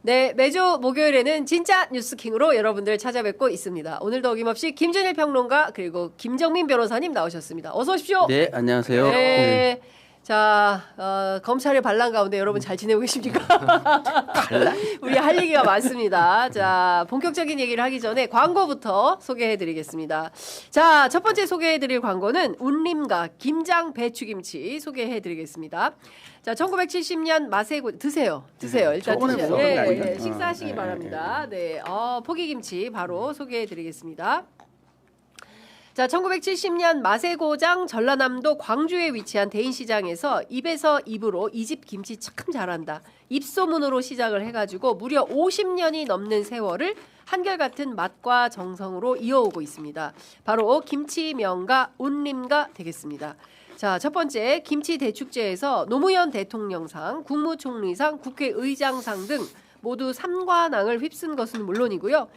네, 매주 목요일에는 진짜 뉴스킹으로 여러분들 찾아뵙고 있습니다. 오늘도 어김없이 김준일 평론가 그리고 김정민 변호사님 나오셨습니다. 어서 오십시오. 네, 안녕하세요. 네. 자, 검찰의 반란 가운데 여러분 잘 지내고 계십니까? 반란? 우리 할 얘기가 많습니다. 자, 본격적인 얘기를 하기 전에 광고부터 소개해드리겠습니다. 자, 첫 번째 소개해드릴 광고는 운림가 김장 배추김치 소개해드리겠습니다. 자, 1970년 마세고 드세요. 일단 드세요. 네, 식사하시기 바랍니다. 네, 포기김치 바로 소개해드리겠습니다. 자, 1970년 마세고장 전라남도 광주에 위치한 대인시장에서 입에서 입으로 이 집 김치 참 잘한다. 입소문으로 시작을 해가지고 무려 50년이 넘는 세월을 한결같은 맛과 정성으로 이어오고 있습니다. 바로 김치 명가 운림가 되겠습니다. 자, 첫 번째 김치 대축제에서 노무현 대통령상, 국무총리상, 국회의장상 등 모두 3관왕을 휩쓴 것은 물론이고요.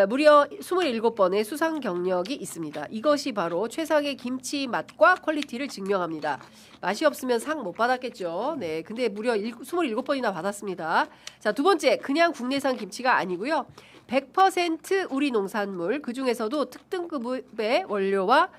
무려 27번의 수상 경력이 있습니다. 이것이 바로 최상의 김치 맛과 퀄리티를 증명합니다. 맛이 없으면 상 못 받았겠죠. 네, 근데 무려 27번이나 받았습니다. 자, 두 번째, 그냥 국내산 김치가 아니고요. 100% 우리 농산물, 그중에서도 특등급의 원료와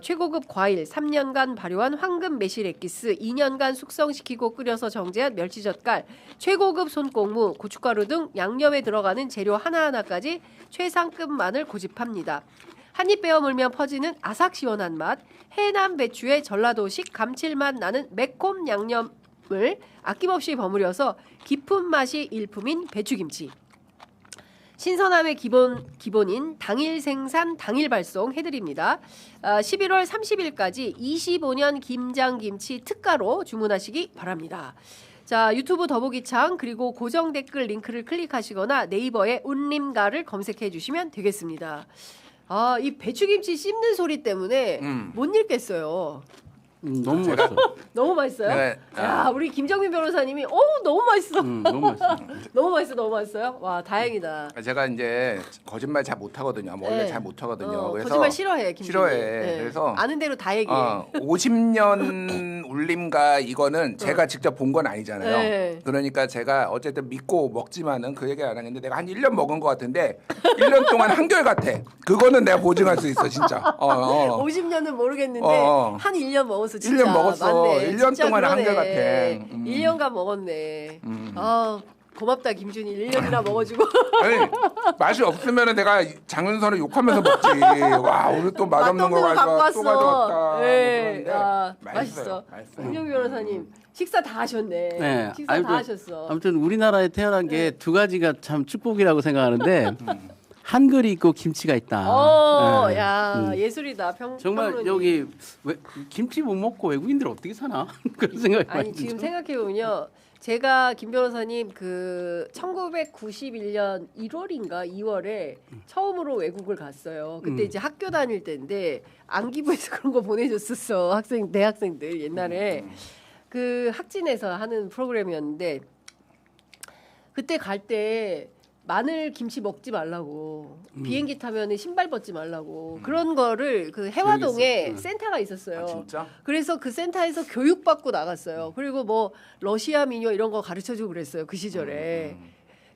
최고급 과일, 3년간 발효한 황금 매실 엑기스, 2년간 숙성시키고 끓여서 정제한 멸치젓갈, 최고급 손꼽무, 고춧가루 등 양념에 들어가는 재료 하나하나까지 최상급만을 고집합니다. 한입 베어 물면 퍼지는 아삭 시원한 맛, 해남 배추의 전라도식 감칠맛 나는 매콤 양념을 아낌없이 버무려서 깊은 맛이 일품인 배추김치. 신선함의 기본인 당일 생산, 당일 발송 해드립니다. 11월 30일까지 25년 김장김치 특가로 주문하시기 바랍니다. 자, 유튜브 더보기창 그리고 고정 댓글 링크를 클릭하시거나 네이버에 운림가를 검색해 주시면 되겠습니다. 이 배추김치 씹는 소리 때문에 못 읽겠어요. 너무 맛있어. 너무 맛있어요? 네. 야, 우리 김정민 변호사님이 너무 맛있어. 너무 맛있어. 너무 맛있어요? 와, 다행이다. 제가 이제 거짓말 잘 못하거든요. 원래 네. 잘 못하거든요. 그래서 거짓말 싫어해, 김정민. 싫어해. 네. 그래서 아는 대로 다 얘기해. 50년 울림가 이거는 제가 직접 본 건 아니잖아요. 네. 그러니까 제가 어쨌든 믿고 먹지만은 그 얘기 안 하겠는데 내가 한 1년 먹은 것 같은데 1년 동안 한결같아. 그거는 내가 보증할 수 있어, 진짜. 50년은 모르겠는데 한 1년 먹었어, 진짜. 1년 먹었어. 맞네. 1년 진짜 동안 그러네. 한결같아. 1년간 먹었네. 고맙다, 김준일. 1년이나 먹어주고. 아니, 맛이 없으면은 내가 장윤선을 욕하면서 먹지. 와, 오늘 또 맛없는 거 갖고 가져왔다. 또 가져왔다. 네. 뭐 맛있어. 맛있어요. 김정민 변호사님 식사 다 하셨네. 네. 식사 다 하셨어. 아무튼 우리나라에 태어난 게 두 가지가 참 축복이라고 생각하는데 한글이 있고 김치가 있다. 네. 야, 예술이다. 정말 평론이. 여기 김치 못 먹고 외국인들 어떻게 사나 그런 생각이 많이 아니, 지금 들죠. 생각해 보면요. 제가 김 변호사님 그 1991년 1월인가 2월에 처음으로 외국을 갔어요. 그때 이제 학교 다닐 때인데 안기부에서 그런 거 보내줬었어. 대학생들 옛날에 그 학진에서 하는 프로그램이었는데 그때 갈 때 마늘 김치 먹지 말라고 비행기 타면 신발 벗지 말라고 그런 거를 그 해화동에 센터가 있었어요. 아, 진짜? 그래서 그 센터에서 교육받고 나갔어요. 그리고 뭐 러시아 민요 이런 거 가르쳐주고 그랬어요. 그 시절에.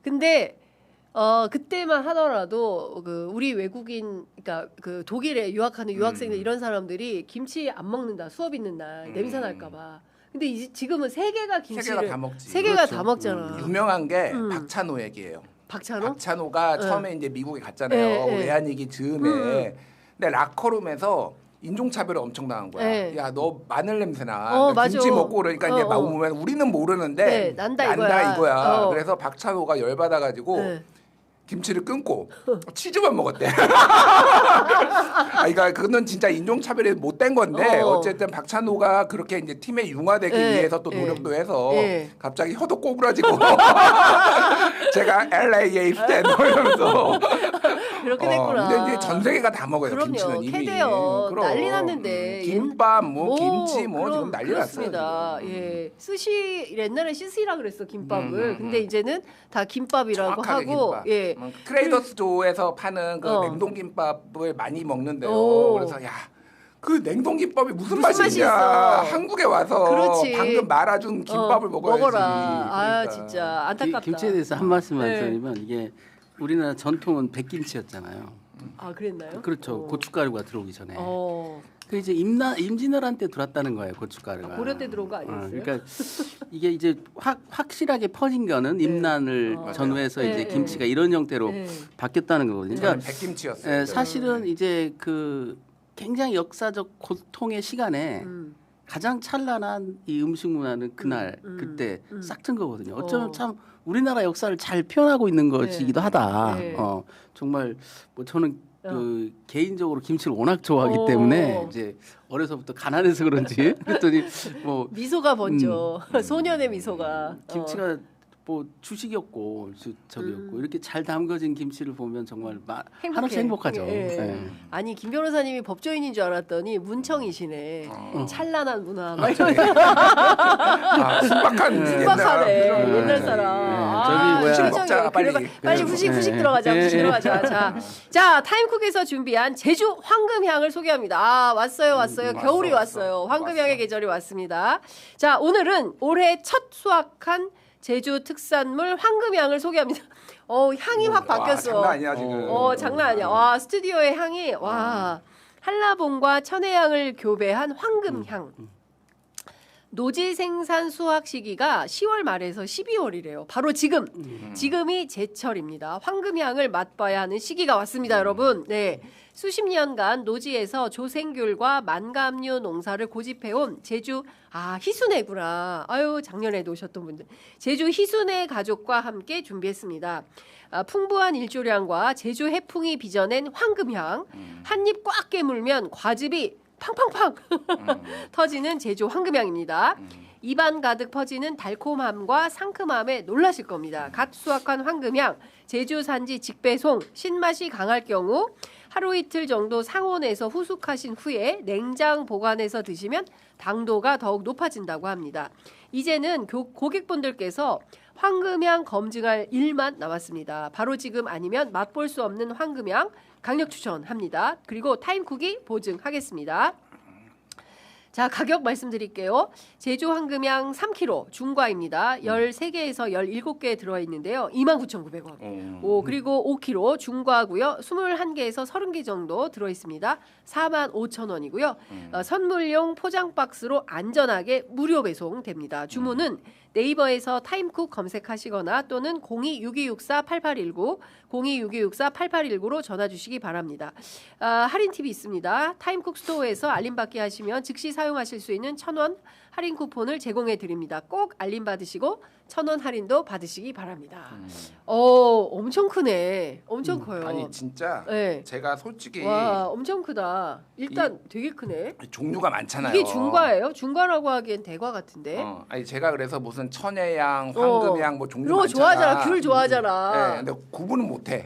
근데 그때만 하더라도 그 우리 외국인 그러니까 그 독일에 유학하는 유학생들 이런 사람들이 김치 안 먹는다. 수업 있는 날 냄새 날까 봐. 근데 지금은 세계가 김치를 세계가 다 먹지. 세계가 그렇죠. 다 먹잖아. 유명한 게 박찬호 얘기예요. 박찬호? 박찬호가 처음에 이제 미국에 갔잖아요. 네. 외환위기 즈음에. 근데 라커룸에서 인종차별을 엄청 당한 거야. 네. 야, 너 마늘 냄새나. 너 맞아. 김치 먹고 그러니까 이제 막 어. 오면 우리는 모르는데 네, 난다 이거야. 그래서 박찬호가 열받아가지고 네. 김치를 끊고 치즈만 먹었대. 그러니까 그거는 진짜 인종차별이 못된 건데 어쨌든 박찬호가 그렇게 이제 팀에 융화되기 위해서 또 노력도 해서 갑자기 혀도 꼬부라지고 제가 LA에 있을 이러면서 그렇게 됐구나. 근데 이제 전 세계가 다 먹어요. 그럼요. 김치는 이미. 캐대요. 그럼. 난리 났는데. 김밥 김치 지금 난리 그렇습니다. 났어요. 예. 스시 옛날에 시시라 그랬어 김밥을. 근데 이제는 다 김밥이라고 정확하게 하고 김밥. 예. 트레이더스조에서 파는 그 냉동 김밥을 많이 먹는데요. 오. 그래서 야 그 냉동 김밥이 무슨 무슨 맛이 맛이냐. 있어. 한국에 와서 그렇지. 방금 말아준 김밥을 먹어야지. 먹어라. 아 그러니까. 진짜 안타깝다. 김치에 대해서 한 말씀만 네. 드리면 이게 우리나라 전통은 백김치였잖아요. 아 그랬나요? 그렇죠. 고춧가루가 들어오기 전에. 어. 그 이제 임진왜란 때 들어왔다는 거예요, 고춧가루가. 고려 때 들어온 거 아니었어요? 그러니까 이게 이제 확실하게 퍼진 거는 임난을 전후해서 네, 이제 네. 김치가 이런 형태로 네. 바뀌었다는 거거든요. 저는 그러니까 백김치였어요. 사실은 이제 그 굉장히 역사적 고통의 시간에 가장 찬란한 이 음식 문화는 그날 그때 싹튼 거거든요. 어쩌면 참 우리나라 역사를 잘 표현하고 있는 것이기도 하다. 네. 정말 뭐 저는 그 개인적으로 김치를 워낙 좋아하기 때문에 이제 어려서부터 가난해서 그런지 그랬더니 뭐 미소가 번져. 소년의 미소가. 김치가 뭐 주식이었고 저기였고 이렇게 잘 담궈진 김치를 보면 정말 한없이 행복하죠. 예. 네. 아니 김 변호사님이 법조인인 줄 알았더니 문청이시네. 찬란한 문화. 막 저기. 이러면서 순박한 순박하네. 옛날. 옛날 사람. 저기 뭐야. 신청해. 먹자, 빨리. 빨리 후식 들어가자. 후식 들어가자. 자 타임쿡에서 준비한 제주 황금향을 소개합니다. 아 왔어요. 겨울이 왔어요. 황금향의 계절이 왔습니다. 자 오늘은 올해 첫 수확한 제주 특산물 황금향을 소개합니다. 향이 확 바뀌었어. 와, 장난 아니야 지금. 장난 아니야. 와 스튜디오의 향이 와 한라봉과 천혜향을 교배한 황금향. 노지 생산 수확 시기가 10월 말에서 12월이래요. 바로 지금이 제철입니다. 황금향을 맛봐야 하는 시기가 왔습니다, 여러분. 네. 수십 년간 노지에서 조생귤과 만감류 농사를 고집해온 제주 희순애구나. 작년에도 오셨던 분들. 제주 희순애 가족과 함께 준비했습니다. 풍부한 일조량과 제주 해풍이 빚어낸 황금향. 한 입 꽉 깨물면 과즙이 팡팡팡 터지는 제주 황금향입니다. 입안 가득 퍼지는 달콤함과 상큼함에 놀라실 겁니다. 갓 수확한 황금향, 제주 산지 직배송, 신맛이 강할 경우 하루 이틀 정도 상온에서 후숙하신 후에 냉장 보관해서 드시면 당도가 더욱 높아진다고 합니다. 이제는 고객분들께서 황금향 검증할 일만 남았습니다. 바로 지금 아니면 맛볼 수 없는 황금향 강력 추천합니다. 그리고 타임쿡이 보증하겠습니다. 자, 가격 말씀드릴게요. 제주 황금향 3kg 중과입니다. 13개에서 17개 들어있는데요. 29,900원. 그리고 5kg 중과고요. 21개에서 30개 정도 들어있습니다. 45,000원이고요. 선물용 포장 박스로 안전하게 무료 배송됩니다. 주문은 네이버에서 타임쿡 검색하시거나 또는 0262648819, 0262648819로 전화 주시기 바랍니다. 할인 팁이 있습니다. 타임쿡 스토어에서 알림받기 하시면 즉시 사용하실 수 있는 1,000원 할인 쿠폰을 제공해 드립니다. 꼭 알림 받으시고 1,000원 할인도 받으시기 바랍니다. 엄청 크네. 엄청 커요. 아니 진짜 네. 제가 솔직히 와, 엄청 크다. 일단 되게 크네. 종류가 많잖아요. 이게 중과예요? 중과라고 하기엔 대과 같은데. 아니 제가 그래서 무슨 천혜향, 황금향 뭐 종류 이런 거 많잖아. 좋아하잖아. 귤 좋아하잖아. 네, 근데 구분은 못해.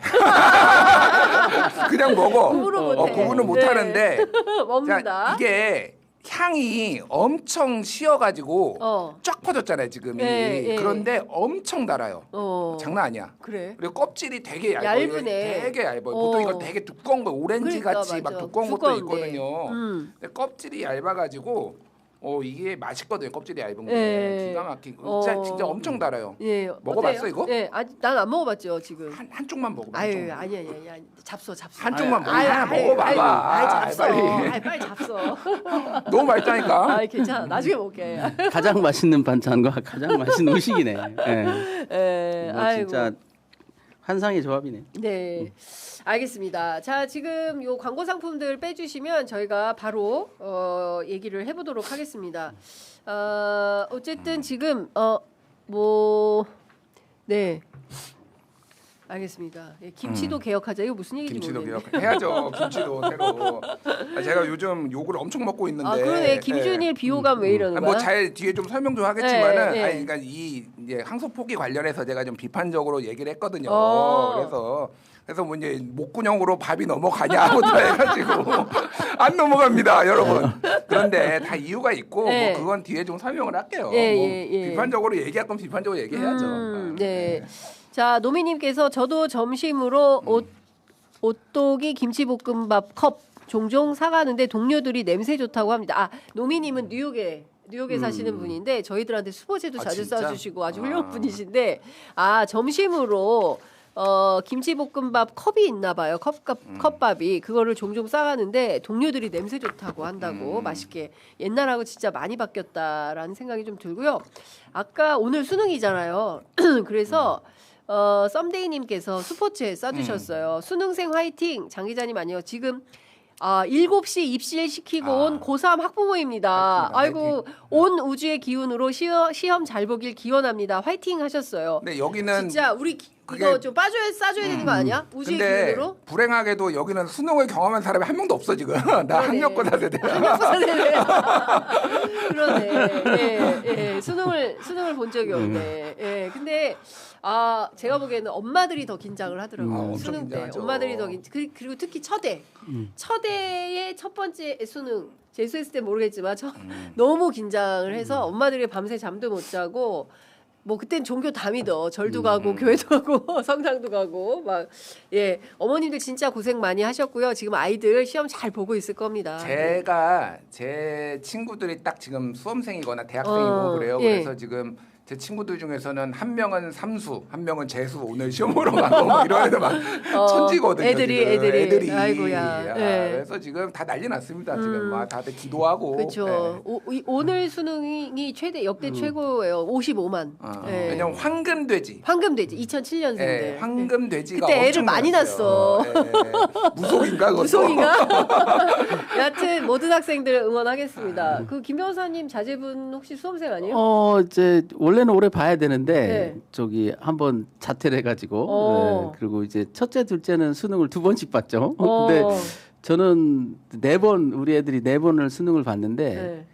그냥 먹어. 구분은 못해. 구분은 네. 못하는데 먹는다. 이게 향이 엄청 쉬어가지고 쫙 퍼졌잖아요 지금이. 예. 그런데 엄청 달아요. 장난 아니야. 그래. 그리고 껍질이 되게 얇아요. 얇으네. 되게 얇아요. 보통 이거 되게 두꺼운 거 오렌지 그러니까, 같이 막 맞아. 두꺼운 것도 두꺼운데. 있거든요. 근데 껍질이 얇아가지고 이게 맛있거든요. 껍질이 얇은 게 예. 기가 막히고 진짜 엄청 달아요. 예. 먹어봤어, 어때요? 이거? 예. 난 안 먹어봤죠 지금. 한 쪽만 먹어봐. 아유 아니야. 잡숴. 한 쪽만 먹어. 아유, 먹어봐봐. 잡숴. 빨리 잡숴. 너무 맛있다니까. 괜찮아. 나중에 먹게. 가장 맛있는 반찬과 가장 맛있는 음식이네. 예. 뭐 진짜 환상의 조합이네. 네. 알겠습니다. 자, 지금 요 광고 상품들 빼주시면 저희가 바로 얘기를 해보도록 하겠습니다. 어쨌든 지금 네. 알겠습니다. 김치도 개혁하자. 이거 무슨 얘기인지 김치도 모르겠네. 개혁해야죠. 김치도 새로. 제가 요즘 욕을 엄청 먹고 있는데. 그러네. 김준일 비호감 왜 이러는 거야? 뭐 잘 뒤에 좀 설명 좀 하겠지만은, 네. 그러니까 이제 항소 포기 관련해서 제가 좀 비판적으로 얘기를 했거든요. 그래서 뭐 이제 목구녕으로 밥이 넘어가냐부터 해가지고 안 넘어갑니다, 여러분. 그런데 다 이유가 있고 뭐 그건 뒤에 좀 설명을 할게요. 비판적으로 얘기할 건 비판적으로 얘기해야죠. 네. 자, 노미님께서 저도 점심으로 오또기 김치볶음밥 컵 종종 사가는데 동료들이 냄새 좋다고 합니다. 아, 노미님은 뉴욕에 사시는 분인데 저희들한테 수보제도 자주 진짜? 써주시고 아주 훌륭한 분이신데 점심으로 김치볶음밥 컵이 있나 봐요. 컵밥이 그거를 종종 싸가는데 동료들이 냄새 좋다고 한다고 맛있게 옛날하고 진짜 많이 바뀌었다라는 생각이 좀 들고요. 아까 오늘 수능이잖아요. 그래서 썸데이님께서 스포츠에 써주셨어요. 수능생 화이팅. 장 기자님 아니요. 지금 7시 입실 시키고 온 고3 학부모입니다. 아이고 온 우주의 기운으로 시험 잘 보길 기원합니다. 화이팅 하셨어요. 근데 여기는 진짜 우리 이거 좀 싸줘야 되는 거 아니야? 우주의 근데 기운으로? 불행하게도 여기는 수능을 경험한 사람이 한 명도 없어 지금. 나 학력고사 세대야. 학력고사 세대. 그러네. 예. 수능을 본 적이 없네. 예. 근데 제가 보기에는 엄마들이 더 긴장을 하더라고요. 엄청 수능 때 긴장하죠. 엄마들이 더 그리고 특히 첫대의 첫 번째 수능 재수했을 때 모르겠지만 너무 긴장을 해서 엄마들이 밤새 잠도 못 자고 뭐 그땐 종교 다 믿어. 절도 가고 교회도 가고 성당도 가고 막 어머님들 진짜 고생 많이 하셨고요. 지금 아이들 시험 잘 보고 있을 겁니다. 제가 제 친구들이 딱 지금 수험생이거나 대학생이고 그래요. 그래서 지금 제 친구들 중에서는 한 명은 삼수, 한 명은 재수 오늘 시험 보러 가고 막 이런 애들 막 천지거든요. 애들이. 아이고야. 그래서 지금 다 난리 났습니다. 지금 막 다들 기도하고. 그렇죠. 오늘 수능이 역대 최고예요. 55만. 왜냐면 황금돼지 2007년생들. 황금돼지가 그때 애를 엄청 많이 많았어요. 낳았어. 무속인가 그것도? 무속인가? 여하튼 모든 학생들 응원하겠습니다. 그 김 변호사님 자제분 혹시 수험생 아니에요? 이제 원래는 올해 봐야 되는데 저기 한번 자퇴를 해가지고 그리고 이제 첫째, 둘째는 수능을 2번씩 봤죠. 근데 저는 4번 우리 애들이 4번을 수능을 봤는데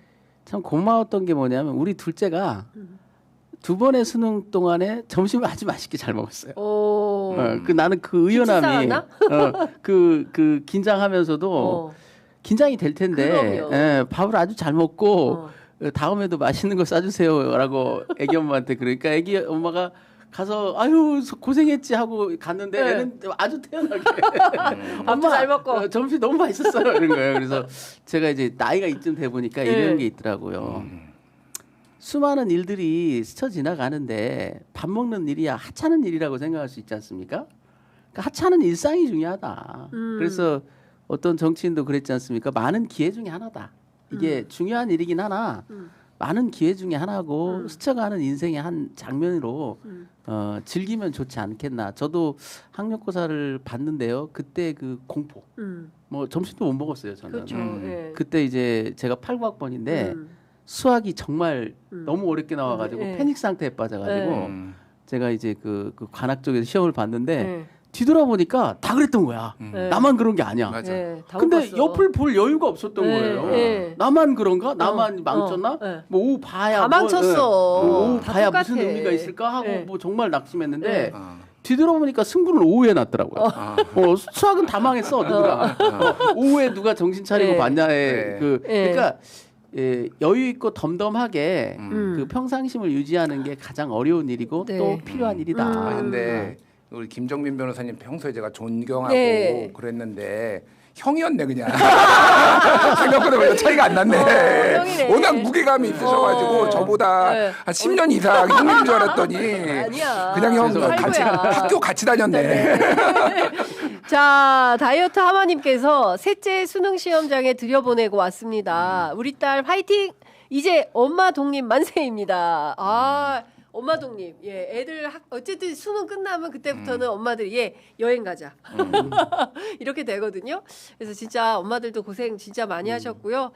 참 고마웠던 게 뭐냐면 우리 둘째가 2번의 수능 동안에 점심을 아주 맛있게 잘 먹었어요. 나는 그 의연함이 그 긴장하면서도 긴장이 될 텐데 밥을 아주 잘 먹고 다음에도 맛있는 거 싸주세요라고 애기 엄마한테 그러니까 애기 엄마가 가서 아유 고생했지 하고 갔는데 애는 아주 태연하게 엄마 잘 먹고 점심 너무 맛있었어요 이런 거예요. 그래서 제가 이제 나이가 이쯤 돼 보니까 이런 게 있더라고요. 수많은 일들이 스쳐 지나가는데 밥 먹는 일이야 하찮은 일이라고 생각할 수 있지 않습니까? 그러니까 하찮은 일상이 중요하다. 그래서 어떤 정치인도 그랬지 않습니까? 많은 기회 중에 하나다. 이게 중요한 일이긴 하나 많은 기회 중에 하나고 스쳐가는 인생의 한 장면으로 즐기면 좋지 않겠나. 저도 학력고사를 봤는데요. 그때 그 공포. 뭐 점심도 못 먹었어요. 저는. 그렇죠. 그때 이제 제가 8구학번인데 수학이 정말 너무 어렵게 나와가지고 패닉 상태에 빠져가지고 제가 이제 그 관악 쪽에서 시험을 봤는데 뒤돌아보니까 다 그랬던 거야. 나만 그런 게 아니야. 맞아. 근데 옆을 볼 여유가 없었던 거예요. 나만 그런가? 나만 망쳤나? 뭐 오후 봐야 다 망쳤어. 오후 다 봐야 똑같아. 무슨 의미가 있을까 하고 뭐 정말 낙심했는데 뒤돌아보니까 승부는 오후에 났더라고요. 수학은 다 망했어 누구나. 오후에 누가 정신 차리고 봤냐에 그러니까 여유 있고 덤덤하게 그 평상심을 유지하는 게 가장 어려운 일이고 또 필요한 일이다. 근데 우리 김정민 변호사님 평소에 제가 존경하고 그랬는데 형이었네 그냥. 생각보다 별로 차이가 안 났네. 형이네. 워낙 무게감이 있으셔가지고 저보다 한 10년 이상 형인 줄 알았더니 아니야. 그냥 형 팔구야. 학교 같이 다녔네. 자, 다이어트 하마님께서 셋째 수능 시험장에 들여보내고 왔습니다. 우리 딸 화이팅! 이제 엄마 독립 만세입니다. 엄마 독립. 애들 어쨌든 수능 끝나면 그때부터는 엄마들이 여행 가자. 이렇게 되거든요. 그래서 진짜 엄마들도 고생 진짜 많이 하셨고요.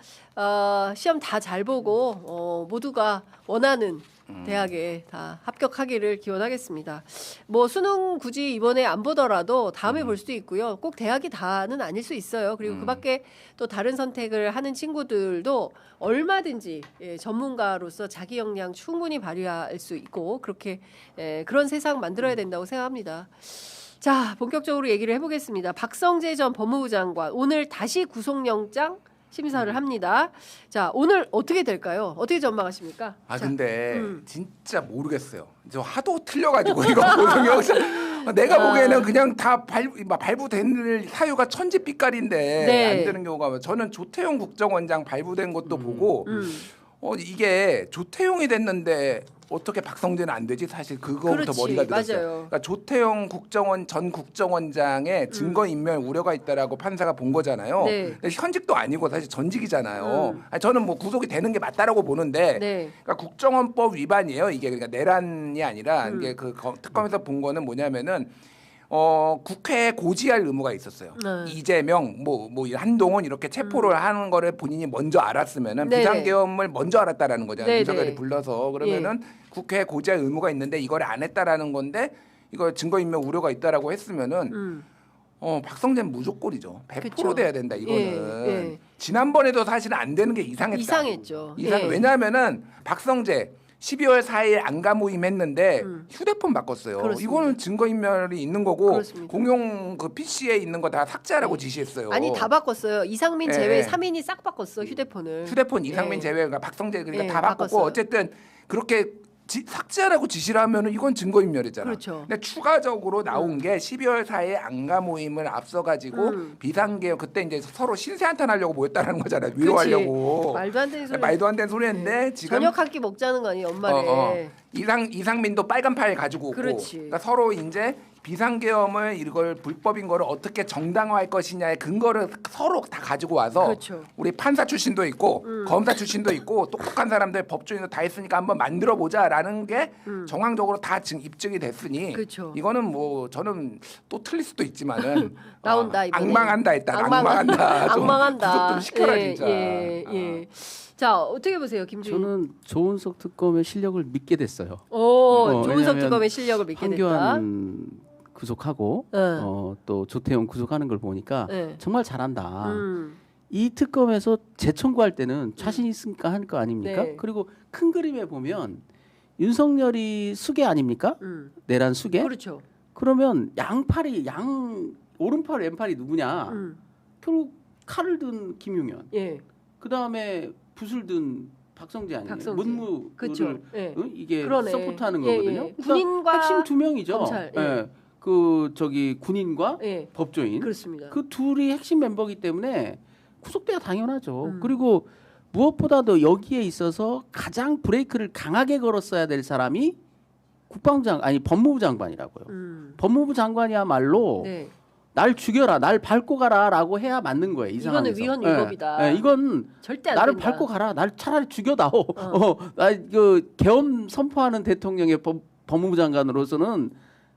시험 다 잘 보고 모두가 원하는 대학에 다 합격하기를 기원하겠습니다. 뭐 수능 굳이 이번에 안 보더라도 다음에 볼 수도 있고요. 꼭 대학이 다는 아닐 수 있어요. 그리고 그밖에 또 다른 선택을 하는 친구들도 얼마든지 전문가로서 자기 역량 충분히 발휘할 수 있고 그렇게 그런 세상 만들어야 된다고 생각합니다. 자, 본격적으로 얘기를 해보겠습니다. 박성재 전 법무부 장관 오늘 다시 구속영장 심사를 합니다. 자, 오늘 어떻게 될까요? 어떻게 전망하십니까? 근데 진짜 모르겠어요. 저 하도 틀려가지고 이거 고성영장 내가 보기에는 그냥 다 발부된 사유가 천지빛깔인데 네. 안 되는 경우가 많아요. 저는 조태용 국정원장 발부된 것도 보고 이게 조태용이 됐는데 어떻게 박성재는 안 되지? 사실 그거부터 그렇지, 머리가 들었어요. 맞아요. 그러니까 조태용 전 국정원장의 증거 인멸 우려가 있다라고 판사가 본 거잖아요. 네. 근데 현직도 아니고 사실 전직이잖아요. 아니, 저는 뭐 구속이 되는 게 맞다라고 보는데, 네. 그러니까 국정원법 위반이에요. 이게 그러니까 내란이 아니라 이게 그 특검에서 본 거는 뭐냐면은. 국회에 고지할 의무가 있었어요. 이재명, 뭐 한동훈 이렇게 체포를 하는 거를 본인이 먼저 알았으면은 네네. 비상계엄을 먼저 알았다라는 거잖아요. 네네. 윤석열이 불러서 그러면은 국회에 고지할 의무가 있는데 이걸 안 했다라는 건데 이거 증거인멸 우려가 있다라고 했으면은 박성재는 무조건이죠. 100% 그쵸. 돼야 된다 이거는. 예. 지난번에도 사실은 안 되는 게 이상했다. 이상했죠. 예. 왜냐하면은 박성재 12월 4일 안가 모임 했는데 휴대폰 바꿨어요. 그렇습니다. 이거는 증거인멸이 있는 거고 그렇습니다. 공용 그 PC에 있는 거 다 삭제하라고 지시했어요. 아니 다 바꿨어요. 이상민 예. 제외 3인이 싹 바꿨어 휴대폰을. 휴대폰 이상민 예. 제외가 박성재 그러니까 예, 다 바꿨고 바꿨어요. 어쨌든 그렇게 삭제하라고 지시를 하면은 이건 증거인멸이잖아. 그렇죠. 근데 추가적으로 나온 게 12월 4일 안가 모임을 앞서 가지고 비상계엄 그때 이제 서로 신세한탄 하려고 모였다는 거잖아요. 위로하려고. 말도 안 되는 소리. 말도 안 되는 소리인데 지금 저녁 한 끼 먹자는 거 아니에요 연말에. 이상민도 빨간 파일 가지고 오고 그렇지. 그러니까 서로 이제 비상계엄을 이걸 불법인 거를 어떻게 정당화할 것이냐의 근거를 서로 다 가지고 와서 그렇죠. 우리 판사 출신도 있고 검사 출신도 있고 똑똑한 사람들 법조인도 다 있으니까 한번 만들어 보자라는 게 정황적으로 다 지금 입증이 됐으니 그렇죠. 이거는 뭐 저는 또 틀릴 수도 있지만은 나온다, 이번에. 악망한다 일단 악망한다 좀 악망한다. 구속 좀 시켜라 예, 진짜. 예. 자 어떻게 보세요 김주인? 저는 조은석 특검의 실력을 믿게 됐어요. 조은석 왜냐하면 특검의 실력을 믿게 됐다. 황교안 구속하고 네. 또 조태용 구속하는 걸 보니까 네. 정말 잘한다. 음. 이 특검에서 재청구할 때는 자신 있으니까 할 거 아닙니까? 네. 그리고 큰 그림에 보면 윤석열이 수계 아닙니까? 내란 수계? 그렇죠. 그러면 오른팔 왼팔이 누구냐? 결국 칼을 든 김용현. 예. 그 다음에 붓을 든 박성재 아니에요? 박성재. 문무를 그렇죠. 예. 이게 그러네. 서포트하는 예, 거거든요. 예. 그러니까 군인과 핵심 두 명이죠. 검찰, 예. 예. 그 저기 군인과 예. 법조인. 그렇습니다. 그 둘이 핵심 멤버이기 때문에 구속돼야 당연하죠. 그리고 무엇보다도 여기에 있어서 가장 브레이크를 강하게 걸었어야 될 사람이 법무부 장관이라고요. 법무부 장관이야말로 네. 날 죽여라, 날 밟고 가라라고 해야 맞는 거예요. 이 이거는 상황에서. 위헌 위법이다. 이건 절대 안 나를 된다. 밟고 가라, 날 차라리 죽여다오. 그 계엄 선포하는 대통령의 법무부 장관으로서는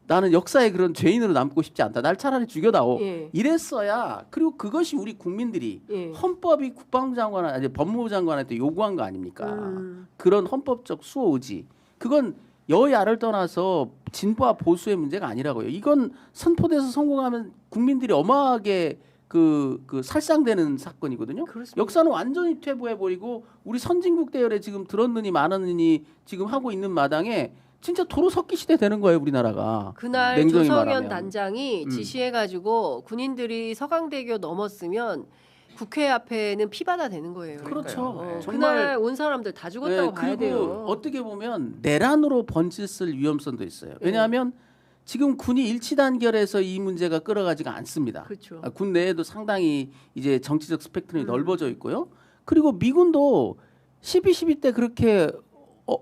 나는 역사의 그런 죄인으로 남고 싶지 않다. 날 차라리 죽여다오. 예. 이랬어야 그리고 그것이 우리 국민들이 예. 헌법이 국방부 장관, 법무부 장관한테 요구한 거 아닙니까? 그런 헌법적 수호 의지. 그건 여야를 떠나서 진보와 보수의 문제가 아니라고요. 이건 선포돼서 성공하면 국민들이 어마하게 그 살상되는 사건이거든요. 그렇습니다. 역사는 완전히 퇴보해버리고 우리 선진국 대열에 지금 들었느니 마느니 지금 하고 있는 마당에 진짜 도로 석기 시대 되는 거예요, 우리나라가. 그날 냉정히 조성현 말하면. 단장이 지시해가지고 군인들이 서강대교 넘었으면 국회 앞에는 피바다 되는 거예요. 그렇죠. 그날 온 사람들 다 죽었다고 네, 봐야 그리고 돼요. 어떻게 보면 내란으로 번졌을 위험성도 있어요. 왜냐하면 지금 군이 일치 단결해서 이 문제가 끌어가지가 않습니다. 그렇죠. 군 내에도 상당히 이제 정치적 스펙트럼이 넓어져 있고요. 그리고 미군도 12.12 때 그렇게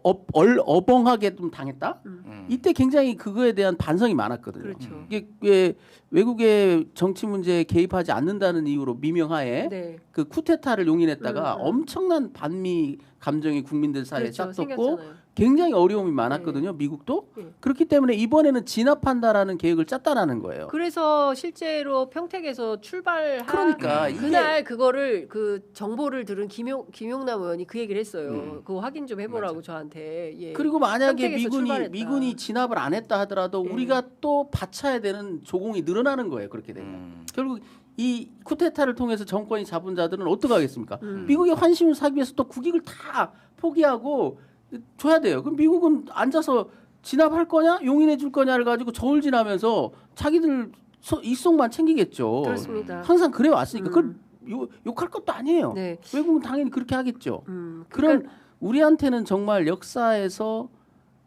어벙하게 좀 당했다. 이때 굉장히 그거에 대한 반성이 많았거든요. 그렇죠. 이게 외국의 정치 문제에 개입하지 않는다는 이유로 미명하에 네. 그 쿠데타를 용인했다가 엄청난 반미 감정이 국민들 사이에 그렇죠. 싹 떴고 생겼잖아요. 굉장히 어려움이 많았거든요. 미국도. 네. 그렇기 때문에 이번에는 진압한다라는 계획을 짰다라는 거예요. 그래서 실제로 평택에서 출발한 그러니까 이게- 그날 그거를 그 정보를 들은 김용남 의원이 그 얘기를 했어요. 그거 확인 좀 해보라고 저한테. 예. 그리고 만약에 평택에서 출발했다. 미군이 진압을 안 했다 하더라도 우리가 또 바쳐야 되는 조공이 늘어나는 거예요. 그렇게 되면. 결국 이 쿠데타를 통해서 정권이 잡은 자들은 어떻게 하겠습니까? 미국의 환심을 사기 위해서 또 국익을 다 포기하고 줘야 돼요. 그럼 미국은 앉아서 진압할 거냐, 용인해 줄 거냐를 가지고 저울 지나면서 자기들 이속만 챙기겠죠. 그렇습니다. 항상 그래 왔으니까 그걸 욕할 것도 아니에요. 네. 외국은 당연히 그렇게 하겠죠. 그러니까 그런 우리한테는 정말 역사에서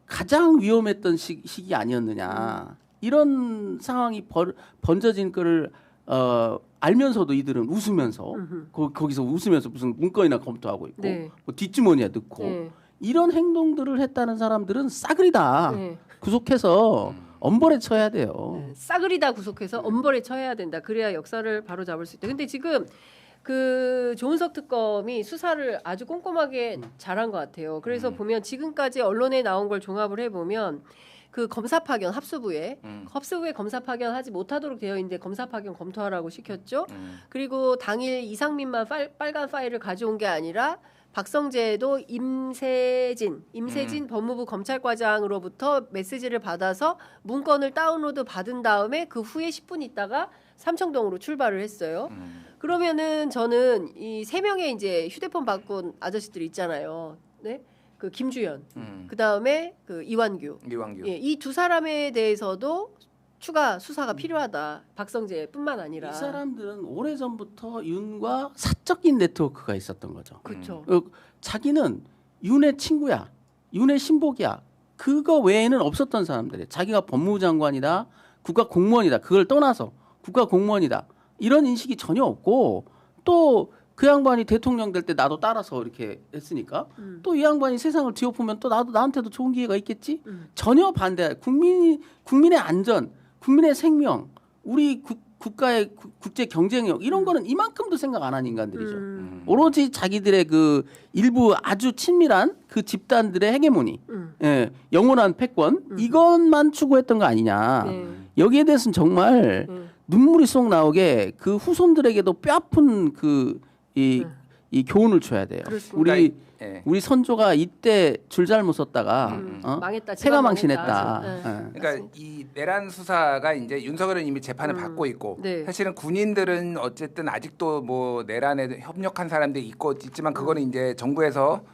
가장 위험했던 시기 아니었느냐. 이런 상황이 번져진 거를 알면서도 이들은 웃으면서 거기서 웃으면서 무슨 문건이나 검토하고 있고 네. 뭐 뒷주머니에 넣고 네. 이런 행동들을 했다는 사람들은 싸그리다 네. 구속해서 엄벌에 쳐야 돼요. 네. 싸그리다 구속해서 엄벌에 처해야 된다. 그래야 역사를 바로 잡을 수 있다. 근데 지금 그 조은석 특검이 수사를 아주 꼼꼼하게 잘한 것 같아요. 그래서 보면 지금까지 언론에 나온 걸 종합을 해보면 그 검사 파견 합수부에 검사 파견하지 못하도록 되어 있는데 검사 파견 검토하라고 시켰죠. 그리고 당일 이상민만 빨간 파일을 가져온 게 아니라 박성재도 임세진 법무부 검찰과장으로부터 메시지를 받아서 문건을 다운로드 받은 다음에 그 후에 10분 있다가 삼청동으로 출발을 했어요. 그러면은 저는 이 세 명의 이제 휴대폰 바꾼 아저씨들 있잖아요. 네? 그 김주현, 그 다음에 그 이완규. 예, 이 두 사람에 대해서도 추가 수사가 필요하다. 박성재뿐만 아니라. 이 사람들은 오래 전부터 윤과 사적인 네트워크가 있었던 거죠. 그렇죠. 자기는 윤의 친구야, 윤의 신복이야. 그거 외에는 없었던 사람들이에요. 자기가 법무부 장관이다, 국가 공무원이다. 그걸 떠나서 국가 공무원이다. 이런 인식이 전혀 없고 또 그 양반이 대통령 될 때 나도 따라서 이렇게 했으니까 또 이 양반이 세상을 뒤엎으면 또 나한테도 좋은 기회가 있겠지. 전혀 반대. 국민의 안전, 국민의 생명, 우리 국가의 국제 경쟁력 이런 거는 이만큼도 생각 안 하는 인간들이죠. 오로지 자기들의 그 일부 아주 친밀한 그 집단들의 헤게모니, 예, 영원한 패권 이것만 추구했던 거 아니냐. 여기에 대해서는 정말 눈물이 쏙 나오게 그 후손들에게도 뼈아픈 이 교훈을 줘야 돼요. 그렇습니다. 우리 선조가 이때 줄 잘못 썼다가 망했다. 새가 망신했다. 네. 그러니까 이 내란 수사가 이제 윤석열은 이미 재판을 받고 있고 네. 사실은 군인들은 어쨌든 아직도 뭐 내란에 협력한 사람들이 있지만 그거는 이제 정부에서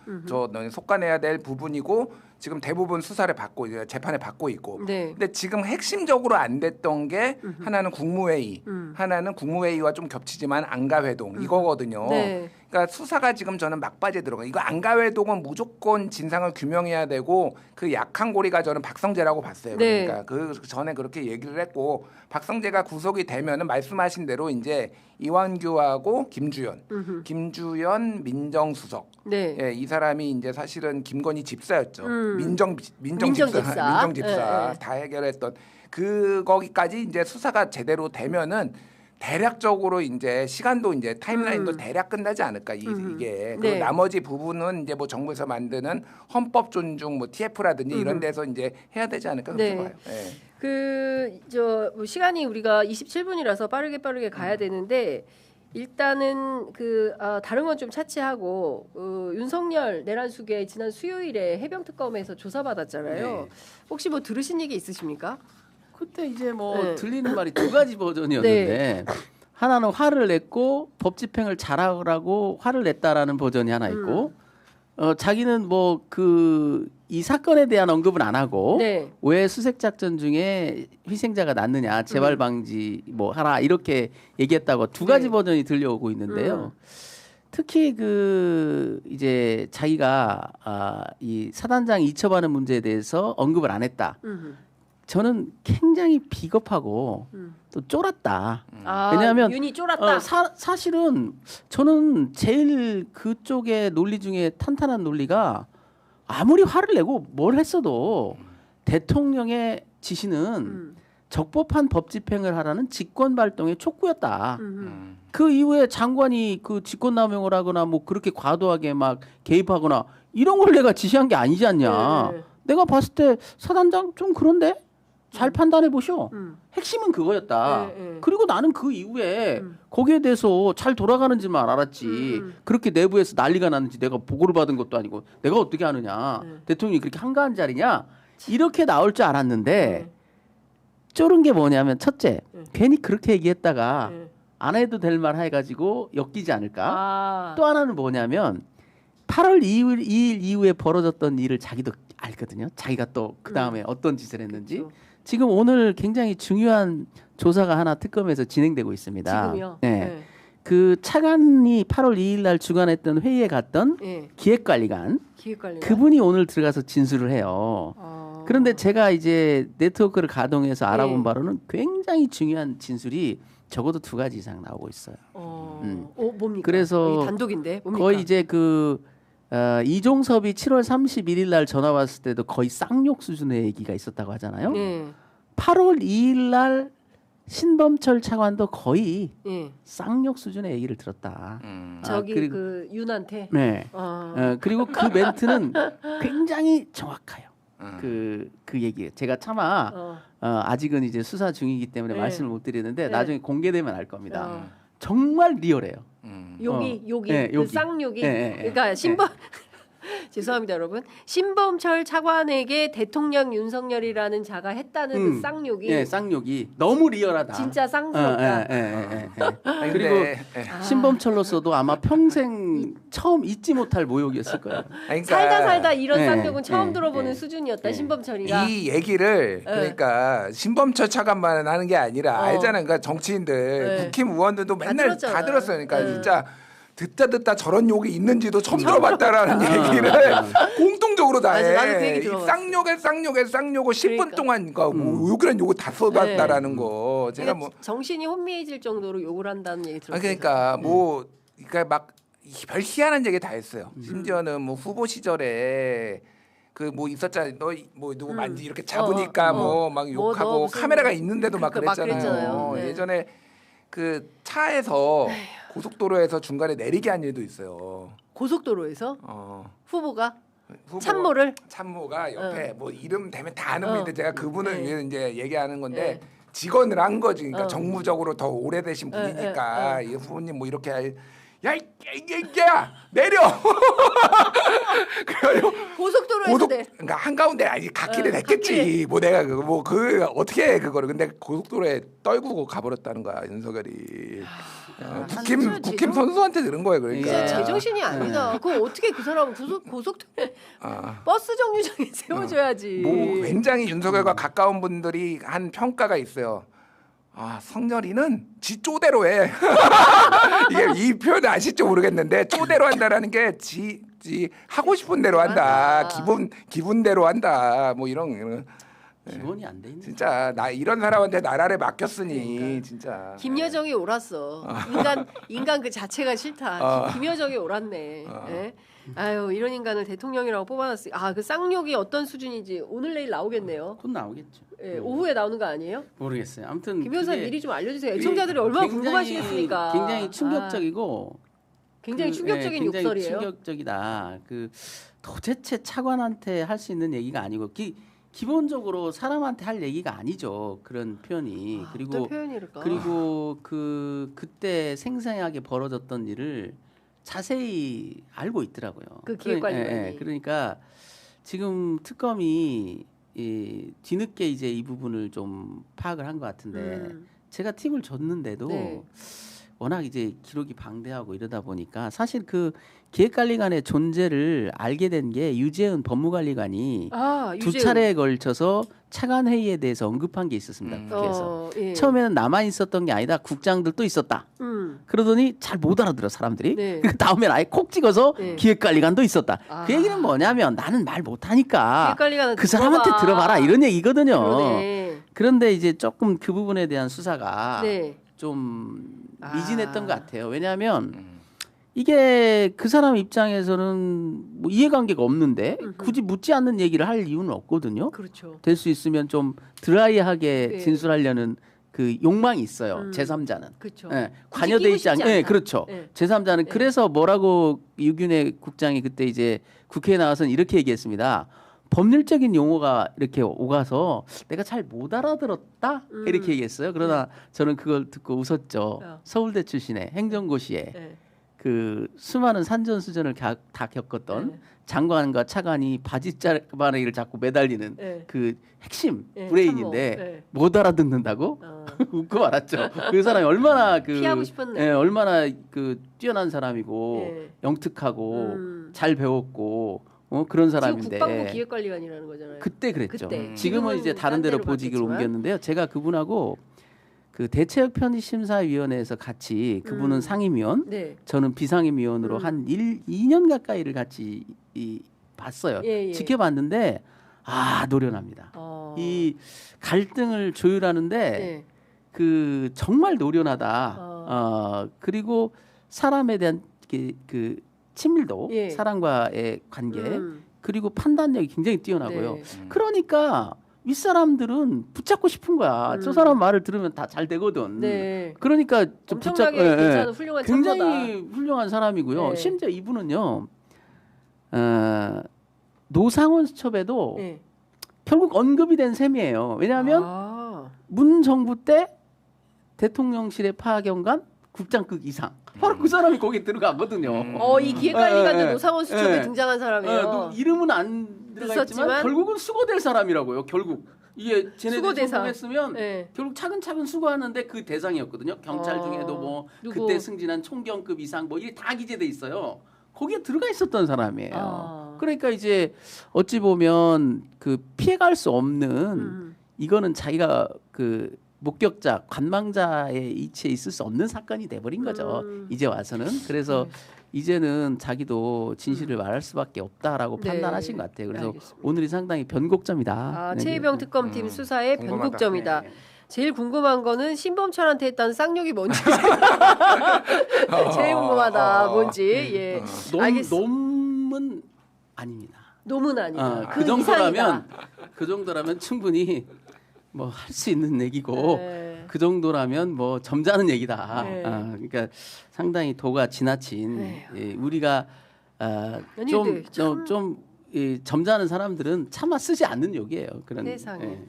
너는 속아내야 될 부분이고 지금 대부분 수사를 받고 이제 재판을 받고 있고. 네. 근데 지금 핵심적으로 안 됐던 게 하나는 국무회의, 하나는 국무회의와 좀 겹치지만 안가회동 이거거든요. 네. 그러니까 수사가 지금 저는 막바지에 들어가. 이거 안가회동은 무조건 진상을 규명해야 되고 그 약한 고리가 저는 박성재라고 봤어요. 네. 그러니까 그 전에 그렇게 얘기를 했고 박성재가 구속이 되면은 말씀하신 대로 이제 이완규하고 김주현 민정수석. 네. 예, 이 사람이 이제 사실은 김건희 집사였죠. 민정집사 예, 예. 다 해결했던 거기까지 이제 수사가 제대로 되면은 대략적으로 이제 시간도 이제 타임라인도 대략 끝나지 않을까 이게. 그리고 네. 나머지 부분은 이제 뭐 정부에서 만드는 헌법 존중 뭐 TF라든지 이런 데서 이제 해야 되지 않을까 그렇게 네. 봐요. 예. 뭐 시간이 우리가 27분이라서 빠르게 가야 되는데 일단은 다른 건 좀 차치하고 윤석열 내란 수계 지난 수요일에 해병특검에서 조사받았잖아요. 네. 혹시 뭐 들으신 얘기 있으십니까? 그때 이제 뭐 네. 들리는 말이 두 가지 버전이었는데 하나는 화를 냈고 법 집행을 잘하라고 화를 냈다라는 버전이 하나 있고 자기는 뭐 이 사건에 대한 언급은 안 하고 네. 왜 수색 작전 중에 희생자가 났느냐 재발 방지 뭐 하라 이렇게 얘기했다고 두 가지 네. 버전이 들려오고 있는데요. 특히 이제 자기가 이 사단장 이첩하는 문제에 대해서 언급을 안 했다. 저는 굉장히 비겁하고 또 쫄았다. 왜냐하면 윤이 쫄았다. 사실은 저는 제일 그쪽의 논리 중에 탄탄한 논리가 아무리 화를 내고 뭘 했어도 대통령의 지시는 적법한 법 집행을 하라는 직권 발동의 촉구였다. 그 이후에 장관이 그 직권남용을 하거나 뭐 그렇게 과도하게 막 개입하거나 이런 걸 내가 지시한 게 아니지 않냐. 네. 내가 봤을 때 사단장 좀 그런데 잘 판단해 보시오. 핵심은 그거였다. 네. 그리고 나는 그 이후에 거기에 대해서 잘 돌아가는지만 알았지. 그렇게 내부에서 난리가 났는지 내가 보고를 받은 것도 아니고 내가 어떻게 아느냐. 대통령이 그렇게 한가한 자리냐. 이렇게 나올 줄 알았는데 쫄은 게 뭐냐면 첫째, 괜히 그렇게 얘기했다가 안 해도 될 말 해가지고 엮이지 않을까. 또 하나는 뭐냐면 8월 2일 이후에 벌어졌던 일을 자기도 알거든요. 자기가 또 그 다음에 어떤 짓을 했는지. 그렇죠. 지금 오늘 굉장히 중요한 조사가 하나 특검에서 진행되고 있습니다. 지금요? 네. 그 차관이 8월 2일 날 주관했던 회의에 갔던 네. 기획관리관 기획관리. 그분이 오늘 들어가서 진술을 해요. 그런데 제가 이제 네트워크를 가동해서 알아본 네. 바로는 굉장히 중요한 진술이 적어도 2가지 이상 나오고 있어요. 뭡니까? 그래서 이 단독인데 뭡니까? 거의 이제 이종섭이 7월 31일 날 전화 왔을 때도 거의 쌍욕 수준의 얘기가 있었다고 하잖아요. 네. 8월 2일 날 신범철 차관도 거의 예. 쌍욕 수준의 얘기를 들었다. 저기 그리고 그 윤한테. 네. 그리고 그 멘트는 굉장히 정확해요. 그 얘기. 제가 차마 아직은 이제 수사 중이기 때문에 네. 말씀을 못 드리는데 네. 나중에 공개되면 알 겁니다. 정말 리얼해요. 욕이 네, 그 욕이. 쌍욕이. 네, 그러니까 신범 죄송합니다, 여러분. 신범철 차관에게 대통령 윤석열이라는 자가 했다는 그 쌍욕이 네, 쌍욕이 너무 리얼하다. 진짜 쌍스럽다. 아니, 그리고 근데, 신범철로서도 아마 평생 처음 잊지 못할 모욕이었을 거예요. 그러니까 살다 이런 네, 쌍욕은 처음 네, 들어보는 네. 수준이었다. 네. 신범철이가. 이 얘기를 그러니까 신범철 차관만 하는 게 아니라 알잖아요. 그러니까 정치인들, 네. 국힘 의원들도 맨날 들었잖아. 다 들었어요. 그러니까 네. 진짜 듣다 저런 욕이 있는지도 처음 들어봤다라는 얘기를 공통적으로 다 맞아, 나도 그 해. 얘기 이 들어봤어. 쌍욕을 10분 그러니까. 동안 뭐 욕이란 욕을 다 쏟았다라는 거. 제가 뭐 정신이 혼미해질 정도로 욕을 한다는 얘기 들었어요. 그러니까 그러니까 막 별 희한한 얘기 다 했어요. 심지어는 뭐 후보 시절에 그 뭐 있었잖아요. 너 뭐 누구 만지 이렇게 잡으니까 뭐 막 뭐 욕하고 너 무슨 카메라가 있는데도 막 그러니까 막 그랬잖아요. 그랬잖아요. 네. 예전에 그 차에서 고속도로에서 중간에 내리게 한 일도 있어요. 고속도로에서 후보가 후보 참모를 옆에 뭐 이름 대면 다 아는 분인데 제가 그분을 네. 위해 이제 얘기하는 건데 네. 직원을 한 거지. 그러니까 정무적으로 더 오래되신 네, 분이니까 이 후보님 뭐 이렇게 야 내려. 그래가지고 고속도로에서 그러니까 한가운데 아니 갓길에 냈겠지. 갓길에. 뭐 내가 그 어떻게 해 그거를. 근데 고속도로에 떨구고 가버렸다는 거야 윤석열이. 국힘 선수한테 들은 거예요. 그러니까. 진짜 제정신이 아니다. 그거 어떻게 그 사람 고속도로에 버스 정류장에 세워줘야지. 뭐 굉장히 윤석열과 가까운 분들이 한 평가가 있어요. 성렬이는 지 쪼대로 해. 이게 이 표현 아실지 모르겠는데 쪼대로 한다라는 게 지 하고 싶은 대로 한다. 기분대로 한다. 뭐 이런 기본이 안 돼 있는. 진짜 나 이런 사람한테 나라를 맡겼으니 진짜. 김여정이 옳았어. 인간 그 자체가 싫다. 김여정이 옳았네. 예? 아유 이런 인간을 대통령이라고 뽑아놨으니 그 쌍욕이 어떤 수준인지 오늘 내일 나오겠네요. 곧 나오겠죠. 예, 오후에 나오는 거 아니에요? 모르겠어요. 아무튼 김 변호사 그게 미리 좀 알려주세요. 애청자들이 얼마나 굉장히- 궁금하시겠습니까? 굉장히 충격적이고 굉장히 충격적인 굉장히 욕설이에요. 충격적이다. 도대체 차관한테 할 수 있는 얘기가 아니고 기본적으로 사람한테 할 얘기가 아니죠. 그런 표현이. 어떤 표현일까? 그리고 그때 생생하게 벌어졌던 일을 자세히 알고 있더라고요. 그 기획관리관이. 그러니까 지금 특검이 뒤늦게 이제 이 부분을 좀 파악을 한 것 같은데 제가 팁을 줬는데도 네. 워낙 이제 기록이 방대하고 이러다 보니까 사실 그 기획관리관의 존재를 알게 된 게 유재은 법무관리관이 두 유재은. 차례에 걸쳐서 차관 회의에 대해서 언급한 게 있었습니다. 국회에서. 예. 처음에는 나만 있었던 게 아니다. 국장들도 있었다. 그러더니 잘 못 알아들어 사람들이. 네. 그 다음엔 아예 콕 찍어서 네. 기획관리관도 있었다. 그 얘기는 뭐냐면 나는 말 못하니까 기획관리관은 그 사람한테 들어봐라 이런 얘기거든요. 그러네. 그런데 이제 조금 그 부분에 대한 수사가 네. 좀 미진했던 것 같아요. 왜냐하면 이게 그 사람 입장에서는 뭐 이해관계가 없는데 굳이 묻지 않는 얘기를 할 이유는 없거든요. 그렇죠. 될 수 있으면 좀 드라이하게 네. 진술하려는 그 욕망이 있어요. 제3자는. 그렇죠. 예, 굳이 관여돼 끼고 있지 싶지 않. 예, 않다. 그렇죠. 네. 제3자는 네. 그래서 뭐라고 유균혜 국장이 그때 이제 국회에 나와서는 이렇게 얘기했습니다. 법률적인 용어가 이렇게 오가서 내가 잘 못 알아들었다 이렇게 얘기했어요. 그러나 저는 그걸 듣고 웃었죠. 서울대 출신의 행정고시에 네. 그 수많은 산전수전을 다 겪었던 네. 장관과 차관이 바지바늘을 자꾸 매달리는 네. 그 핵심 네, 브레인인데 참모. 네. 못 알아듣는다고 웃고 말았죠. 그 사람이 얼마나 피하고 싶었네. 얼마나 그 뛰어난 사람이고 네. 영특하고 잘 배웠고 그런 지금 사람인데 국방부 기획관리관이라는 거잖아요. 그때 그랬죠. 그때. 지금은 이제 다른 데로 보직을 바뀌었지만. 옮겼는데요. 제가 그분하고 그 대체역 편의심사위원회에서 같이 그분은 상임위원, 네. 저는 비상임위원으로 한 2년 가까이를 같이 봤어요. 예, 예. 지켜봤는데 노련합니다. 이 갈등을 조율하는데 네. 그 정말 노련하다. 그리고 사람에 대한 그 친밀도, 예. 사람과의 관계, 그리고 판단력이 굉장히 뛰어나고요. 네. 그러니까 윗사람들은 붙잡고 싶은 거야. 저 사람 말을 들으면 다 잘 되거든. 네. 그러니까 좀 엄청나게 괜찮은 훌륭한 굉장히 참모다. 훌륭한 사람이고요. 네. 심지어 이분은요. 노상원 수첩에도 네. 결국 언급이 된 셈이에요. 왜냐하면 문정부 때 대통령실의 파견관 국장급 이상. 바로 그 사람이 거기 들어가거든요. 이 기획관리관도 네. 노상원 수첩에 네. 등장한 사람이에요. 이름은 안 들어가 있지만 있었지만 결국은 수거될 사람이라고요. 결국 이게 쟤네들이 수거대상. 성공했으면 네. 결국 차근차근 수거하는데 그 대상이었거든요. 경찰 중에도 뭐 누구? 그때 승진한 총경급 이상 뭐 이게 다 기재돼 있어요. 거기에 들어가 있었던 사람이에요. 그러니까 이제 어찌 보면 그 피해갈 수 없는 이거는 자기가 그 목격자, 관망자의 이치에 있을 수 없는 사건이 돼버린 거죠. 이제 와서는. 그래서 이제는 자기도 진실을 말할 수밖에 없다라고 네. 판단하신 것 같아요. 그래서 알겠습니다. 오늘이 상당히 변곡점이다. 최희병 특검팀 수사의 궁금하다. 변곡점이다. 네. 제일 궁금한 거는 신범철한테 했던 쌍욕이 뭔지 제일 궁금하다. 뭔지. 예. 놈은 아닙니다. 놈은 아니다. 그 정도라면 충분히 뭐 할 수 있는 얘기고 네. 그 정도라면 뭐 점잖은 얘기다. 네. 그러니까 상당히 도가 지나친 네. 우리가 아니, 근데 참- 좀 점잖은 사람들은 차마 쓰지 않는 욕이에요. 그런 세상에. 예.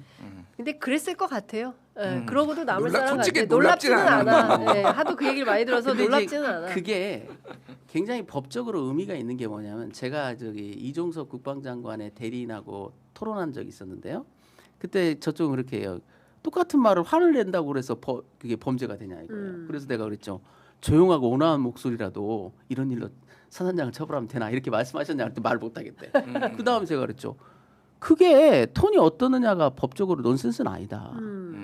근데 그랬을 것 같아요. 예, 그러고도 남을 사람 솔직히 같아. 놀랍지는 놀랍지는 않아. 예, 하도 그 얘기를 많이 들어서 근데 이제 놀랍지는 않아. 그게 굉장히 법적으로 의미가 있는 게 뭐냐면 제가 저기 이종석 국방장관의 대리인하고 토론한 적이 있었는데요. 그때 저쪽은 그렇게 해요. 똑같은 말을 화를 낸다고 그래서 그게 범죄가 되냐 이거예요. 그래서 내가 그랬죠. 조용하고 온화한 목소리라도 이런 일로 사단장을 처벌하면 되나 이렇게 말씀하셨냐 할 때 말 못하겠대. 그 다음에 제가 그랬죠. 그게 톤이 어떠느냐가 법적으로 넌센스는 아니다.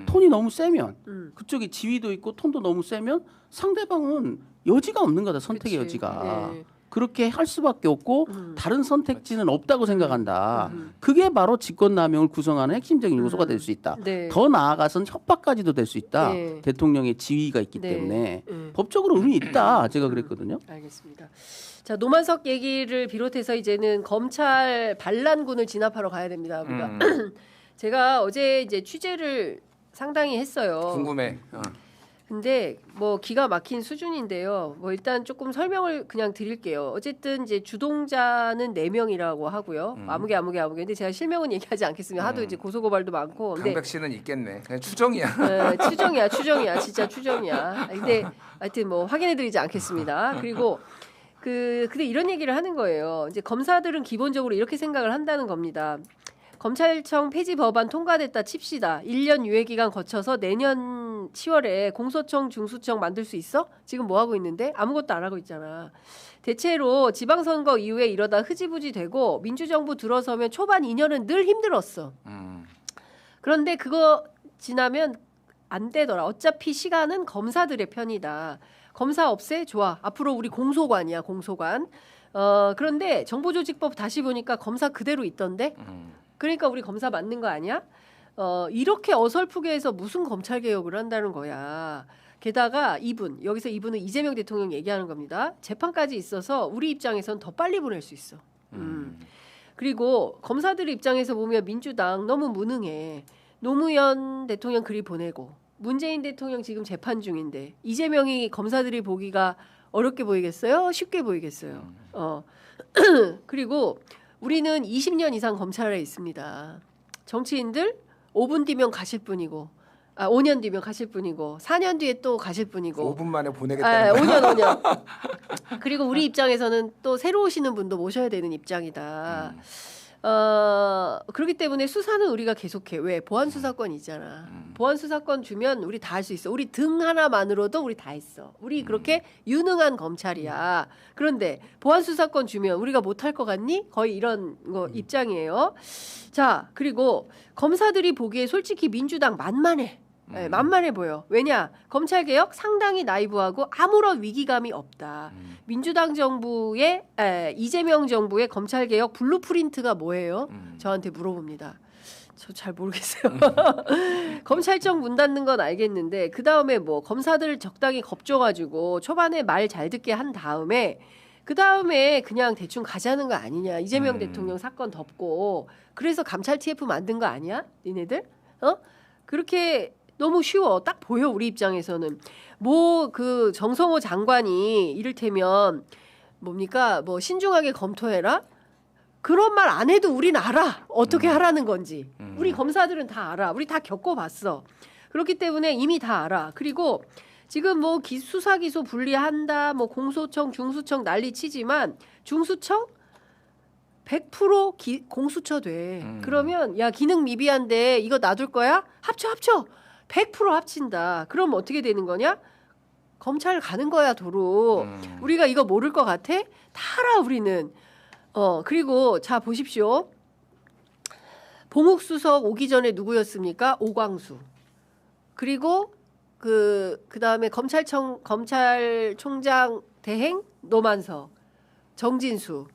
톤이 너무 세면 그쪽에 지위도 있고 톤도 너무 세면 상대방은 여지가 없는 거다. 선택의 그치. 여지가. 네. 그렇게 할 수밖에 없고 다른 선택지는 없다고 생각한다. 그게 바로 직권남용을 구성하는 핵심적인 요소가 될 수 있다. 네. 더 나아가서는 협박까지도 될 수 있다. 네. 대통령의 지위가 있기 네. 때문에 네. 법적으로 의미 있다. 제가 그랬거든요. 알겠습니다. 자, 노만석 얘기를 비롯해서 이제는 검찰 반란군을 진압하러 가야 됩니다. 우리가 제가 어제 이제 취재를 상당히 했어요. 궁금해. 근데 뭐 기가 막힌 수준인데요. 뭐 일단 조금 설명을 그냥 드릴게요. 어쨌든 이제 주동자는 4명이라고 하고요. 아무개. 근데 제가 실명은 얘기하지 않겠습니다. 하도 이제 고소고발도 많고. 근데 강백 씨는 있겠네. 그냥 추정이야. 추정이야. 진짜 추정이야. 근데 하여튼 뭐 확인해드리지 않겠습니다. 그리고 근데 이런 얘기를 하는 거예요. 이제 검사들은 기본적으로 이렇게 생각을 한다는 겁니다. 검찰청 폐지 법안 통과됐다 칩시다. 1년 유예 기간 거쳐서 내년 10월에 공소청 중수청 만들 수 있어? 지금 뭐 하고 있는데? 아무것도 안 하고 있잖아. 대체로 지방선거 이후에 이러다 흐지부지 되고 민주정부 들어서면 초반 2년은 늘 힘들었어. 그런데 그거 지나면 안 되더라. 어차피 시간은 검사들의 편이다. 검사 없애? 좋아. 앞으로 우리 공소관이야. 공소관. 그런데 정보조직법 다시 보니까 검사 그대로 있던데? 그러니까 우리 검사 맞는 거 아니야? 이렇게 어설프게 해서 무슨 검찰 개혁을 한다는 거야. 게다가 여기서 이분은 이재명 대통령 얘기하는 겁니다. 재판까지 있어서 우리 입장에선 더 빨리 보낼 수 있어. 그리고 검사들 입장에서 보면 민주당 너무 무능해. 노무현 대통령 그리 보내고 문재인 대통령 지금 재판 중인데 이재명이 검사들이 보기가 어렵게 보이겠어요? 쉽게 보이겠어요? 그리고 우리는 20년 이상 검찰에 있습니다. 정치인들 5분 뒤면 가실 분이고 5년 뒤면 가실 분이고 4년 뒤에 또 가실 분이고 5분 만에 보내겠다는 5년. 그리고 우리 입장에서는 또 새로 오시는 분도 모셔야 되는 입장이다. 그렇기 때문에 수사는 우리가 계속해. 왜? 보안 수사권 있잖아. 보안 수사권 주면 우리 다 할 수 있어. 우리 등 하나만으로도 우리 다 했어. 우리 그렇게 유능한 검찰이야. 그런데 보안 수사권 주면 우리가 못할 것 같니? 거의 이런 거 입장이에요. 자, 그리고 검사들이 보기에 솔직히 민주당 만만해. 네, 만만해 보여. 왜냐? 검찰개혁 상당히 나이브하고 아무런 위기감이 없다. 민주당 정부의 이재명 정부의 검찰개혁 블루프린트가 뭐예요? 저한테 물어봅니다. 저 잘 모르겠어요. 검찰청 문 닫는 건 알겠는데 그 다음에 뭐 검사들 적당히 겁줘가지고 초반에 말 잘 듣게 한 다음에 그 다음에 그냥 대충 가자는 거 아니냐. 이재명 대통령 사건 덮고 그래서 감찰 TF 만든 거 아니야? 니네들? 그렇게 너무 쉬워. 딱 보여 우리 입장에서는. 뭐 그 정성호 장관이 이를테면 뭡니까? 뭐 신중하게 검토해라? 그런 말 안 해도 우린 알아. 어떻게 하라는 건지. 우리 검사들은 다 알아. 우리 다 겪어봤어. 그렇기 때문에 이미 다 알아. 그리고 지금 뭐 수사 기소 분리한다. 뭐 공소청, 중수청 난리 치지만 중수청 100% 공수처 돼. 그러면 야 기능 미비한데 이거 놔둘 거야? 합쳐. 100% 합친다. 그럼 어떻게 되는 거냐? 검찰 가는 거야 도로. 우리가 이거 모를 것 같아? 다 알아 우리는. 그리고 자 보십시오. 봉욱 수석 오기 전에 누구였습니까? 오광수. 그리고 그다음에 검찰총장 대행 노만석, 정진수.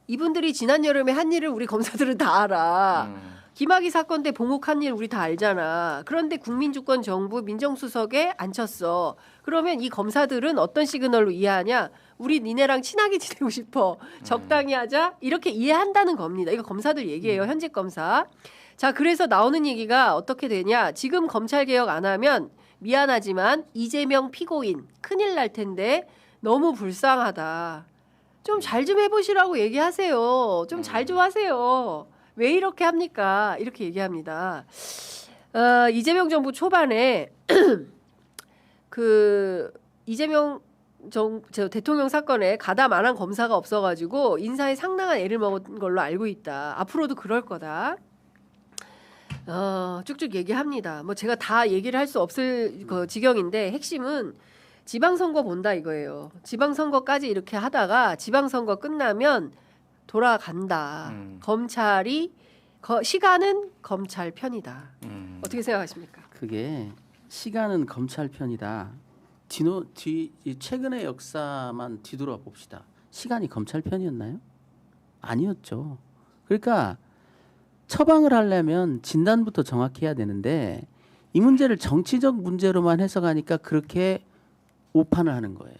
이분들이 지난 여름에 한 일을 우리 검사들은 다 알아. 김학의 사건 때 봉욱한 일 우리 다 알잖아. 그런데 국민주권 정부 민정수석에 앉혔어. 그러면 이 검사들은 어떤 시그널로 이해하냐? 우리 니네랑 친하게 지내고 싶어. 적당히 하자. 이렇게 이해한다는 겁니다. 이거 검사들 얘기예요. 현직 검사. 자, 그래서 나오는 얘기가 어떻게 되냐? 지금 검찰개혁 안 하면 미안하지만 이재명 피고인 큰일 날 텐데 너무 불쌍하다. 좀 잘 좀 해보시라고 얘기하세요. 좀 잘 좀 하세요. 왜 이렇게 합니까? 이렇게 얘기합니다. 이재명 정부 초반에 이재명 대통령 사건에 가담 안 한 검사가 없어가지고 인사에 상당한 애를 먹은 걸로 알고 있다. 앞으로도 그럴 거다. 쭉쭉 얘기합니다. 뭐 제가 다 얘기를 할 수 없을 지경인데 핵심은 지방선거 본다 이거예요. 지방선거까지 이렇게 하다가 지방선거 끝나면 돌아간다. 검찰이 시간은 검찰 편이다. 어떻게 생각하십니까? 그게 시간은 검찰 편이다. 최근의 역사만 뒤돌아 봅시다. 시간이 검찰 편이었나요? 아니었죠. 그러니까 처방을 하려면 진단부터 정확히 해야 되는데 이 문제를 정치적 문제로만 해석하니까 그렇게 오판을 하는 거예요.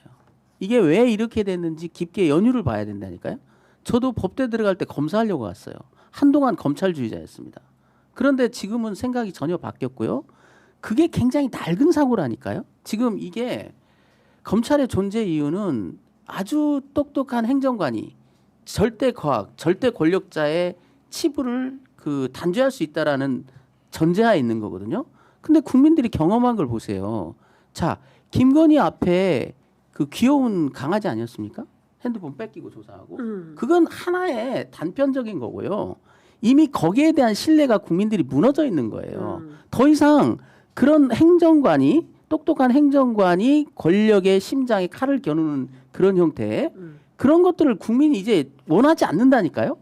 이게 왜 이렇게 됐는지 깊게 연유를 봐야 된다니까요. 저도 법대 들어갈 때 검사하려고 왔어요. 한동안 검찰주의자였습니다. 그런데 지금은 생각이 전혀 바뀌었고요. 그게 굉장히 낡은 사고라니까요. 지금 이게 검찰의 존재 이유는 아주 똑똑한 행정관이 절대 거악, 절대 권력자의 치부를 단죄할 수 있다라는 전제하에 있는 거거든요. 근데 국민들이 경험한 걸 보세요. 자, 김건희 앞에 그 귀여운 강아지 아니었습니까? 핸드폰 뺏기고 조사하고. 그건 하나의 단편적인 거고요. 이미 거기에 대한 신뢰가 국민들이 무너져 있는 거예요. 더 이상 그런 행정관이 똑똑한 행정관이 권력의 심장에 칼을 겨누는 그런 형태 그런 것들을 국민이 이제 원하지 않는다니까요.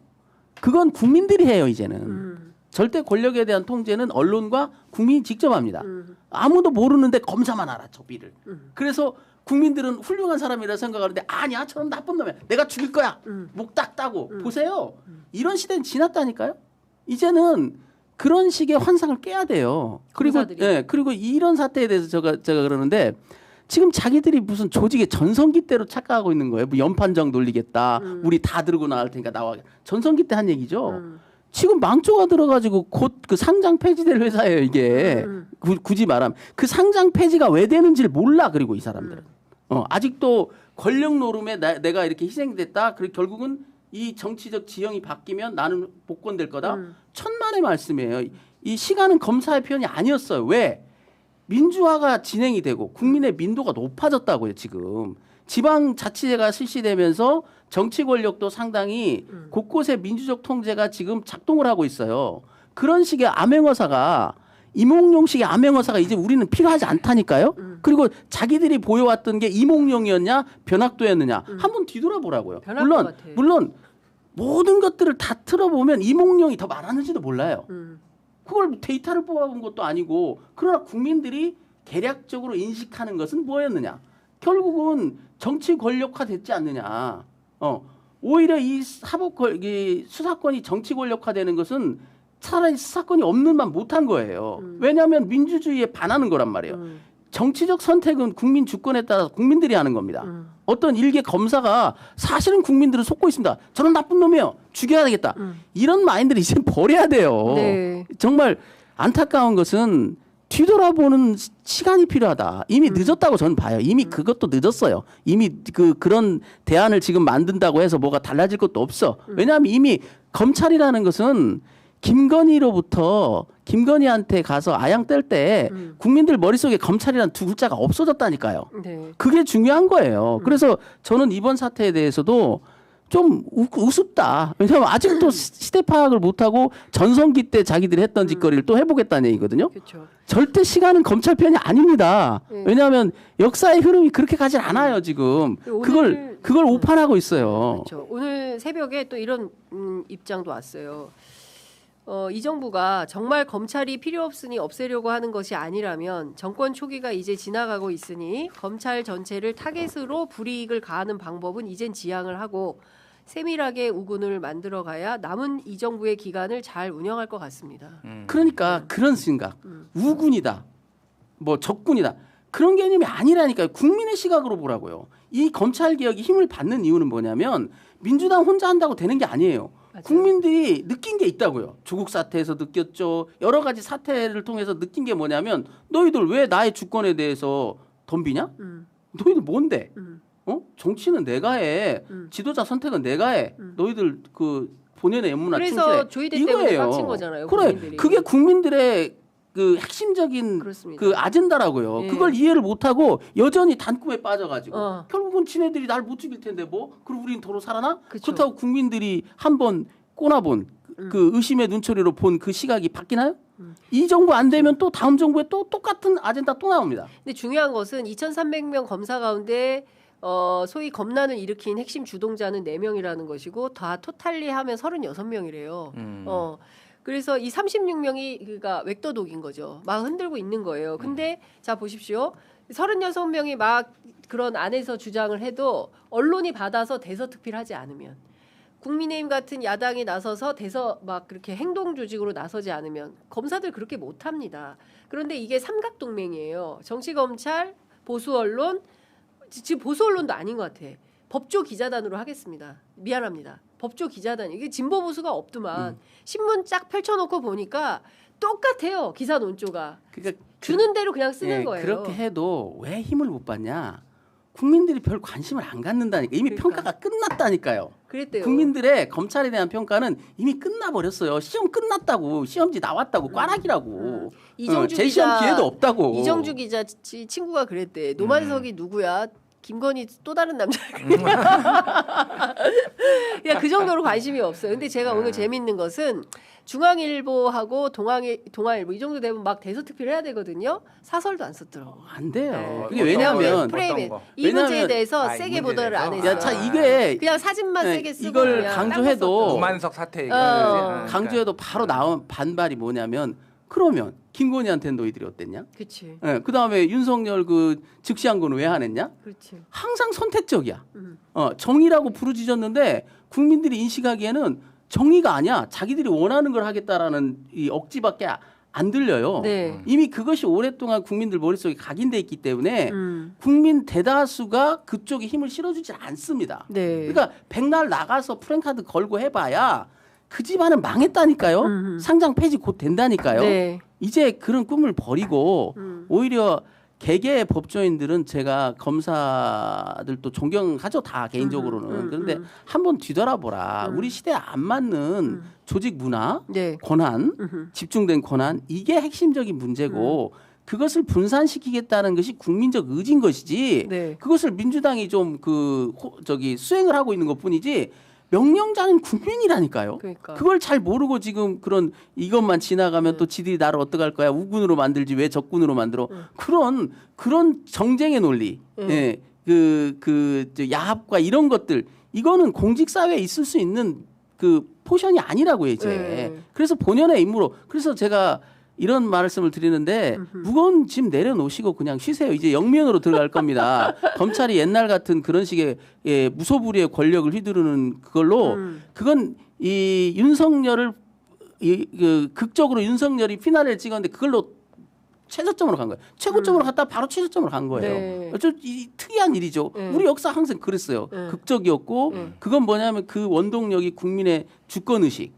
그건 국민들이 해요 이제는. 절대 권력에 대한 통제는 언론과 국민이 직접 합니다. 아무도 모르는데 검사만 알아줘 비를. 그래서 국민들은 훌륭한 사람이라 생각하는데 아니야 저런 나쁜 놈이야 내가 죽일 거야 목 딱 따고 보세요. 이런 시대는 지났다니까요. 이제는 그런 식의 환상을 깨야 돼요. 그리고 이런 사태에 대해서 제가 그러는데 지금 자기들이 무슨 조직의 전성기 때로 착각하고 있는 거예요. 뭐 연판정 돌리겠다. 우리 다 들고 나갈 테니까 나와. 전성기 때 한 얘기죠. 지금 망조가 들어가지고 곧 그 상장 폐지될 회사예요 이게. 굳이 말하면 그 상장 폐지가 왜 되는지를 몰라. 그리고 이 사람들은 아직도 권력 노름에 내가 이렇게 희생됐다. 그리고 결국은 이 정치적 지형이 바뀌면 나는 복권될 거다. 천만의 말씀이에요. 이 시간은 검사의 편이 아니었어요. 왜? 민주화가 진행이 되고 국민의 민도가 높아졌다고요. 지금 지방자치제가 실시되면서 정치 권력도 상당히 곳곳에 민주적 통제가 지금 작동을 하고 있어요. 그런 식의 암행어사가 이몽룡식의 암행어사가 이제 우리는 필요하지 않다니까요. 그리고 자기들이 보여왔던 게 이몽룡이었냐 변학도였느냐 한번 뒤돌아보라고요. 물론 모든 것들을 다 틀어보면 이몽룡이 더 많았는지도 몰라요. 그걸 데이터를 뽑아본 것도 아니고 그러나 국민들이 개략적으로 인식하는 것은 뭐였느냐? 결국은 정치 권력화 됐지 않느냐? 오히려 이 이 수사권이 정치 권력화되는 것은 차라리 수사권이 없는 만 못한 거예요. 왜냐하면 민주주의에 반하는 거란 말이에요. 정치적 선택은 국민 주권에 따라서 국민들이 하는 겁니다. 어떤 일개 검사가 사실은 국민들을 속고 있습니다. 저런 나쁜 놈이에요. 죽여야 되겠다. 이런 마인드를 이제 버려야 돼요. 네. 정말 안타까운 것은 뒤돌아보는 시간이 필요하다. 이미 늦었다고 저는 봐요. 이미 그것도 늦었어요. 이미 그런 대안을 지금 만든다고 해서 뭐가 달라질 것도 없어. 왜냐하면 이미 검찰이라는 것은 김건희한테 가서 아양 뗄 때 국민들 머릿속에 검찰이라는 두 글자가 없어졌다니까요. 네. 그게 중요한 거예요. 그래서 저는 이번 사태에 대해서도 좀 우습다. 왜냐하면 아직도 시대 파악을 못하고 전성기 때 자기들이 했던 짓거리를 또 해보겠다는 얘기거든요. 그렇죠. 절대 시간은 검찰 편이 아닙니다. 네. 왜냐하면 역사의 흐름이 그렇게 가진 않아요 지금. 그걸 오판하고 있어요. 그렇죠. 오늘 새벽에 또 이런 입장도 왔어요. 이 정부가 정말 검찰이 필요 없으니 없애려고 하는 것이 아니라면 정권 초기가 이제 지나가고 있으니 검찰 전체를 타겟으로 불이익을 가하는 방법은 이젠 지양을 하고 세밀하게 우군을 만들어가야 남은 이 정부의 기간을 잘 운영할 것 같습니다. 그러니까 그런 생각. 우군이다. 뭐 적군이다. 그런 개념이 아니라니까요. 국민의 시각으로 보라고요. 이 검찰 개혁이 힘을 받는 이유는 뭐냐면 민주당 혼자 한다고 되는 게 아니에요. 맞아요. 국민들이 느낀 게 있다고요. 조국 사태에서 느꼈죠. 여러 가지 사태를 통해서 느낀 게 뭐냐면 너희들 왜 나의 주권에 대해서 덤비냐? 너희들 뭔데? 정치는 내가 해. 지도자 선택은 내가 해. 너희들 그 본연의 연문화 충실해. 그래서 조이대 때문에 빡친 거잖아요. 그래, 국민들이. 그게 국민들의 그 핵심적인 그렇습니다. 그 아젠다라고요. 예. 그걸 이해를 못하고 여전히 단꿈에 빠져가지고 어. 결국은 지네들이 날 못 죽일 텐데 뭐 그럼 우리는 도로 살아나? 그쵸. 그렇다고 국민들이 한번 꼬나본 그 의심의 눈초리로 본 그 시각이 바뀌나요? 이 정부 안 되면 또 다음 정부에 또 똑같은 아젠다 또 나옵니다. 근데 중요한 것은 2,300명 검사 가운데 소위 검난을 일으킨 핵심 주동자는 4명이라는 것이고 다 토탈리 하면 36명이래요. 그래서 이 36명이 그러니까 웩도독인 거죠. 막 흔들고 있는 거예요. 근데 자 보십시오. 36명이 막 그런 안에서 주장을 해도 언론이 받아서 대서특필하지 않으면 국민의힘 같은 야당이 나서서 막 그렇게 행동 조직으로 나서지 않으면 검사들 그렇게 못 합니다. 그런데 이게 삼각동맹이에요. 정치 검찰, 보수 언론, 지금 보수 언론도 아닌 것 같아. 법조 기자단으로 하겠습니다. 미안합니다. 법조 기자단 이게 진보 보수가 없더만 신문 쫙 펼쳐놓고 보니까 똑같아요. 기사 논조가 그러니까 주는 대로 그냥 쓰는 예, 거예요. 그렇게 해도 왜 힘을 못 받냐? 국민들이 별 관심을 안 갖는다니까. 이미 그러니까. 평가가 끝났다니까요. 그랬대요. 국민들의 검찰에 대한 평가는 이미 끝나버렸어요. 시험 끝났다고. 시험지 나왔다고. 꽈락이라고. 이정주 재시험 기자, 기회도 없다고. 이정주 기자 친구가 그랬대. 노만석이 누구야? 김건희 또 다른 남자. 야, 그 정도로 관심이 없어요. 근데 제가 오늘 재밌는 것은 중앙일보하고 동아일보 이 정도 되면 막 대서특필 해야 되거든요. 사설도 안 썼더라고. 안 돼요. 네. 그게 왜냐하면 프레임에 거? 이 문제에 왜냐하면- 대해서 이 세게 문제에 보도를 안 대해서? 했어요. 야, 자 이게 그냥 사진만 네, 세게 쓰고 이걸 그냥 강조해도 딴거 썼죠. 오만석 사태 얘기. 강조해도 바로 나온 반발이 뭐냐면 그러면 김건희한테는 너희들이 어땠냐? 그렇지. 네, 그다음에 윤석열 그 즉시한 건 왜 안 했냐? 그렇지. 항상 선택적이야. 정의라고 부르짖었는데 국민들이 인식하기에는 정의가 아니야. 자기들이 원하는 걸 하겠다라는 이 억지밖에 안 들려요. 네. 이미 그것이 오랫동안 국민들 머릿속에 각인돼 있기 때문에 국민 대다수가 그쪽에 힘을 실어주지 않습니다. 네. 그러니까 백날 나가서 프랭카드 걸고 해봐야 그 집안은 망했다니까요. 상장 폐지 곧 된다니까요. 네. 이제 그런 꿈을 버리고 오히려 개개의 법조인들은 제가 검사들도 존경하죠. 다 개인적으로는. 그런데 한번 뒤돌아보라. 우리 시대에 안 맞는 조직 문화, 네. 권한, 집중된 권한 이게 핵심적인 문제고 그것을 분산시키겠다는 것이 국민적 의지인 것이지 네. 그것을 민주당이 좀 수행을 하고 있는 것뿐이지 명령자는 국민이라니까요. 그러니까. 그걸 잘 모르고 지금 그런 이것만 지나가면 또 지들이 나를 어떡할 거야. 우군으로 만들지 왜 적군으로 만들어. 그런 정쟁의 논리. 예. 야합과 이런 것들 이거는 공직사회에 있을 수 있는 그 포션이 아니라고요 이제. 그래서 본연의 임무로. 그래서 제가 이런 말씀을 드리는데 무거운 짐 내려놓으시고 그냥 쉬세요. 이제 영면으로 들어갈 겁니다. 검찰이 옛날 같은 그런 식의 무소불위의 권력을 휘두르는 그걸로 그건 이 윤석열을 극적으로 윤석열이 피나레를 찍었는데 그걸로 최저점으로 간 거예요. 최고점으로 갔다 바로 최저점으로 간 거예요. 네. 이 특이한 일이죠. 우리 역사 항상 그랬어요. 극적이었고 그건 뭐냐면 그 원동력이 국민의 주권의식,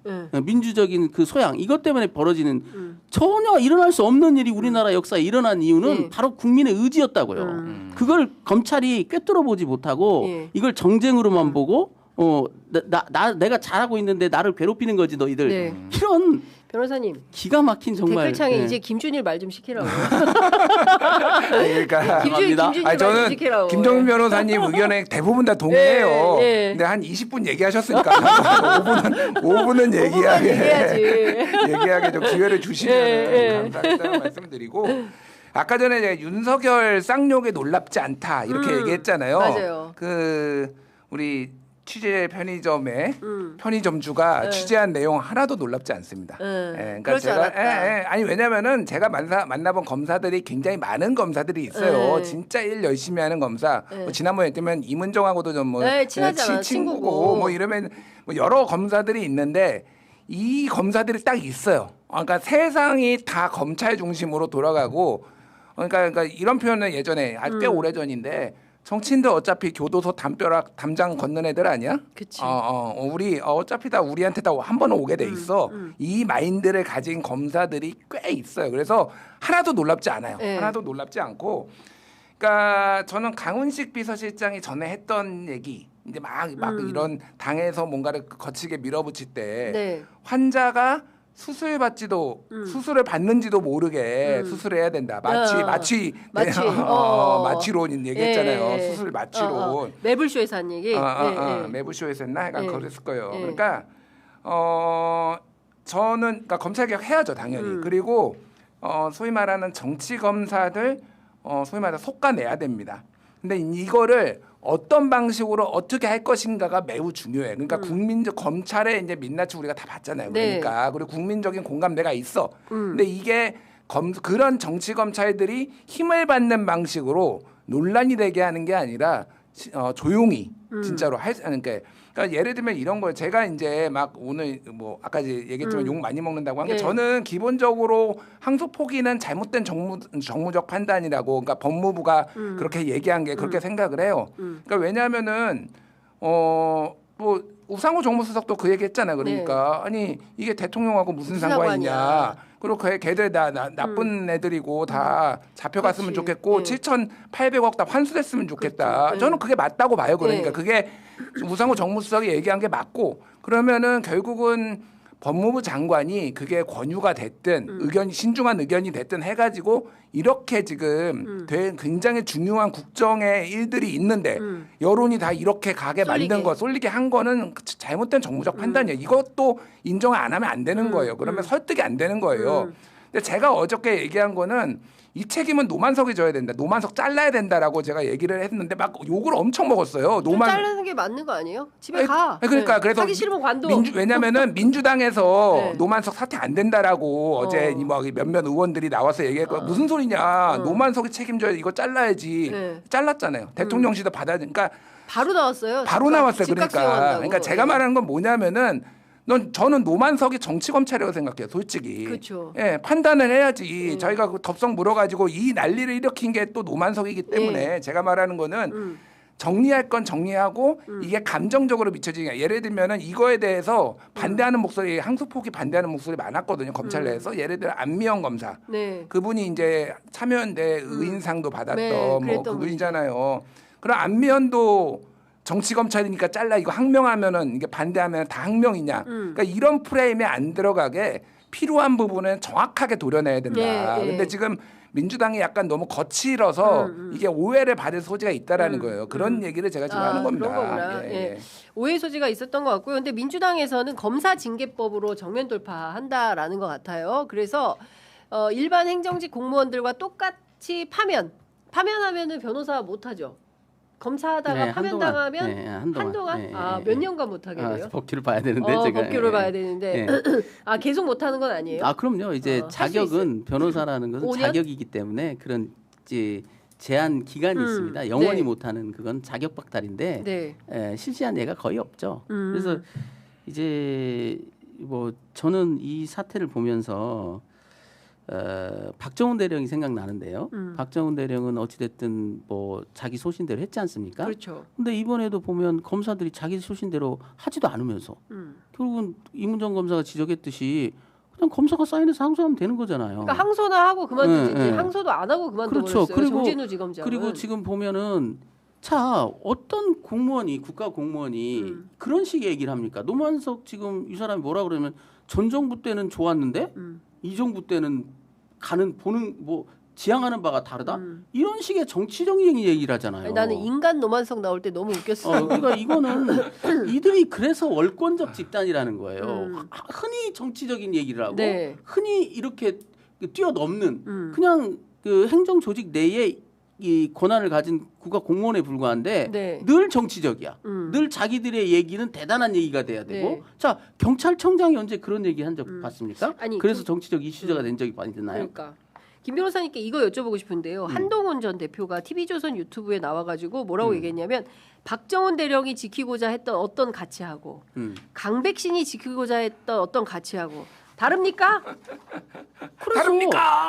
민주적인 그 소양 이것 때문에 벌어지는 전혀 일어날 수 없는 일이 우리나라 역사에 일어난 이유는 바로 국민의 의지였다고요. 그걸 검찰이 꿰뚫어 보지 못하고 이걸 정쟁으로만 보고 내가 잘하고 있는데 나를 괴롭히는 거지 너희들. 이런 변호사님 기가 막힌 정말 댓글창에 이제 김준일 말 좀 시키라고. 그러니까 김준일 말 좀 저는 시키라고. 김정민 변호사님 의견에 대부분 다 동의해요. 근데 한 20분 얘기하셨으니까 5분은 얘기하게 좀 기회를 주시면 감사하겠다는 말씀드리고 아까 전에 이제 윤석열 쌍욕에 놀랍지 않다 이렇게 얘기했잖아요. 맞아요. 그 우리 취재 편의점의 편의점주가 취재한 내용 하나도 놀랍지 않습니다. 그러니까 제가 아니 왜냐면은 제가 만나본 검사들이 굉장히 많은 검사들이 있어요. 진짜 일 열심히 하는 검사. 뭐 지난번에 했더면 이문정하고도 좀 뭐 친구고 뭐 이러면 뭐 여러 검사들이 있는데 이 검사들이 딱 있어요. 그러니까 세상이 다 검찰 중심으로 돌아가고 그러니까 이런 표현은 예전에 꽤 오래전인데. 정치인들 어차피 교도소 담장 걷는 애들 아니야? 그치. 우리 어차피 다 우리한테 다 한 번은 오게 돼 있어. 이 마인드를 가진 검사들이 꽤 있어요. 그래서 하나도 놀랍지 않아요. 하나도 놀랍지 않고, 그러니까 저는 강훈식 비서실장이 전에 했던 얘기, 이제 막 이런 당에서 뭔가를 거치게 밀어붙일 때 환자가 수술을 받는지도 모르게 수술해야 된다. 마취론 얘기했잖아요. 수술 마취론. 매불쇼에서 한 얘기. 매불쇼에서 했나? 약간 그랬을 거예요. 그러니까 저는 그러니까 검찰개혁 해야죠, 당연히. 그리고 소위 말하는 정치 검사들 소위 말해서 속아내야 됩니다. 근데 이거를 어떤 방식으로 어떻게 할 것인가가 매우 중요해. 그러니까 국민적 검찰의 이제 민낯을 우리가 다 봤잖아요. 그러니까 그리고 국민적인 공감대가 있어. 근데 이게 그런 정치 검찰들이 힘을 받는 방식으로 논란이 되게 하는 게 아니라 조용히 진짜로 그러니까 예를 들면 이런 거예요. 제가 이제 막 오늘 뭐 아까 이제 얘기했지만 욕 많이 먹는다고 한 게 저는 기본적으로 항소 포기는 잘못된 정무적 판단이라고 그러니까 법무부가 그렇게 얘기한 게 그렇게 생각을 해요. 그러니까 왜냐하면은 뭐 우상호 정무수석도 그 얘기했잖아요. 그러니까 아니 이게 대통령하고 무슨 상관이냐. 그리고 걔들 다 나쁜 애들이고 다 잡혀갔으면 좋겠고 7,800억 다 환수됐으면 좋겠다. 저는 그게 맞다고 봐요. 그러니까 그게 우상호 정무수석이 얘기한 게 맞고 그러면은 결국은 법무부 장관이 그게 권유가 됐든 신중한 의견이 됐든 해가지고 이렇게 지금 굉장히 중요한 국정의 일들이 있는데 여론이 다 이렇게 가게 만든 거 쏠리게 한 거는 잘못된 정무적 판단이에요. 이것도 인정을 안 하면 안 되는 거예요. 그러면 설득이 안 되는 거예요. 근데 제가 어저께 얘기한 거는 이 책임은 노만석이 져야 된다. 노만석 잘라야 된다라고 제가 얘기를 했는데 막 욕을 엄청 먹었어요. 자르는 게 맞는 거 아니에요? 집에 가. 그러니까 그래서 하기 싫으면 관둬. 왜냐면은 민주당에서 노만석 사퇴 안 된다라고 어제 뭐 몇몇 의원들이 나와서 얘기했고 무슨 소리냐. 노만석이 책임져야 이거 잘라야지. 잘랐잖아요. 대통령실도 받아야 되니까 바로 나왔어요. 바로 나왔어요. 그러니까 제가 말하는 건 뭐냐면은 저는 노만석이 정치 검찰이라고 생각해요, 솔직히. 그렇죠. 예, 판단을 해야지. 저희가 그 덥석 물어가지고 이 난리를 일으킨 게 또 노만석이기 때문에 제가 말하는 거는 정리할 건 정리하고 이게 감정적으로 미쳐지냐. 예를 들면은 이거에 대해서 반대하는 목소리, 항소포기 반대하는 목소리 많았거든요, 검찰 내에서. 예를 들어 안미영 검사, 그분이 이제 참여연대 의인상도 받았던 뭐 그분이잖아요. 그럼 안미연도 정치 검찰이니까 잘라 이거 항명하면은 이게 반대하면 다 항명이냐. 그러니까 이런 프레임에 안 들어가게 필요한 부분은 정확하게 도려내야 된다. 근데 지금 민주당이 약간 너무 거칠어서 이게 오해를 받을 소지가 있다라는 거예요. 그런 얘기를 제가 지금 하는 겁니다. 그런 거구나. 오해 소지가 있었던 것 같고요. 근데 민주당에서는 검사징계법으로 정면 돌파한다라는 것 같아요. 그래서 일반 행정직 공무원들과 똑같이 파면하면은 변호사 못 하죠. 검사하다가 네, 파면당하면 네, 한동안. 네, 몇 네. 년간 못 하게 돼요? 법규를 봐야 되는데 제가 법규를 봐야 되는데 네. 계속 못 하는 건 아니에요? 그럼요. 이제 자격은 변호사라는 것은 5년? 자격이기 때문에 그런 이제 제한 기간이 있습니다. 영원히 네. 못 하는 그건 자격 박탈인데 네. 실시한 예가 거의 없죠. 그래서 이제 뭐 저는 이 사태를 보면서 박정훈 대령이 생각나는데요. 박정훈 대령은 어찌됐든 뭐 자기 소신대로 했지 않습니까? 그렇죠. 근데 이번에도 보면 검사들이 자기 소신대로 하지도 않으면서 결국은 이문정 검사가 지적했듯이 그냥 검사가 사인해서 항소하면 되는 거잖아요. 그러니까 항소나 하고 그만두지 네. 항소도 안 하고 그만둬버렸어요. 그렇죠. 정진우 지검장은. 그리고 지금 보면은 자 어떤 공무원이 국가 공무원이 그런 식의 얘기를 합니까? 노만석 지금 이 사람이 뭐라 그러면 전 정부 때는 좋았는데 이 정부 때는 보는 뭐 지향하는 바가 다르다 이런 식의 정치적인 얘기를 하잖아요. 아니, 나는 인간 노만석 나올 때 너무 웃겼어. 그러니까 이거는 이들이 그래서 월권적 집단이라는 거예요. 흔히 정치적인 얘기를 하고 네. 흔히 이렇게 뛰어넘는 그냥 그 행정 조직 내에 이 권한을 가진 국가 공무원에 불과한데 네. 늘 정치적이야. 늘 자기들의 얘기는 대단한 얘기가 돼야 되고. 네. 자 경찰청장이 언제 그런 얘기 한 적 봤습니까? 아니, 그래서 정치적 이슈자가 된 적이 많이 있나요? 그러니까 김 변호사님께 이거 여쭤보고 싶은데요. 한동훈 전 대표가 TV조선 유튜브에 나와가지고 뭐라고 얘기했냐면 박정훈 대령이 지키고자 했던 어떤 가치하고 강백신이 지키고자 했던 어떤 가치하고 다릅니까? 다릅니까?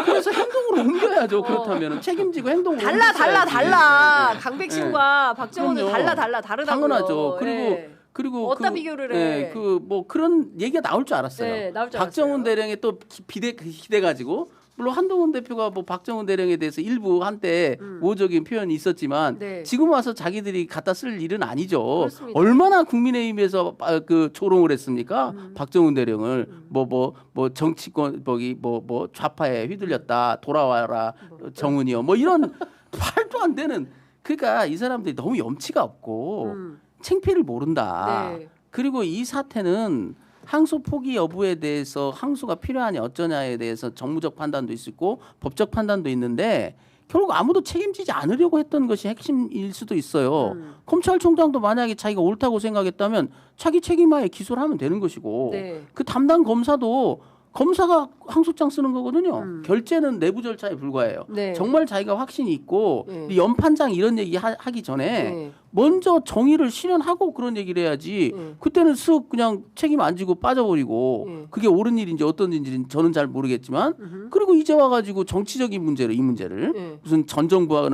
그래서 행동으로 옮겨야죠. 그렇다면 책임지고 행동으로 달라. 강백신과 박정훈은 그럼요. 다르다고요. 당연하죠. 예. 그리고 어디다 비교를 해? 그 뭐 그런 얘기가 나올 줄 알았어요. 네, 나올 줄 박정훈 알았어요. 대령에 또 기대 가지고 물론 한동훈 대표가 뭐 박정훈 대령에 대해서 일부 한때 우호적인 표현이 있었지만 네. 지금 와서 자기들이 갖다 쓸 일은 아니죠. 그렇습니다. 얼마나 국민의힘에서 그 조롱을 했습니까? 박정훈 대령을 뭐 정치권 뭐 좌파에 휘둘렸다 돌아와라 정훈이요 뭐 이런 말도 안 되는 그러니까 이 사람들이 너무 염치가 없고 창피를 모른다. 네. 그리고 이 사태는 항소 포기 여부에 대해서 항소가 필요하냐 어쩌냐에 대해서 정무적 판단도 있고 법적 판단도 있는데 결국 아무도 책임지지 않으려고 했던 것이 핵심일 수도 있어요. 검찰총장도 만약에 자기가 옳다고 생각했다면 자기 책임하에 기소를 하면 되는 것이고 네. 그 담당 검사도 검사가 항소장 쓰는 거거든요. 결재는 내부 절차에 불과해요. 네. 정말 자기가 확신이 있고 네. 연판장 이런 얘기 하기 전에 네. 먼저 정의를 실현하고 그런 얘기를 해야지 그때는 쓱 그냥 책임 안 지고 빠져버리고 그게 옳은 일인지 어떤 일인지 저는 잘 모르겠지만 그리고 이제 와가지고 정치적인 문제를 이 문제를 무슨 전 정부와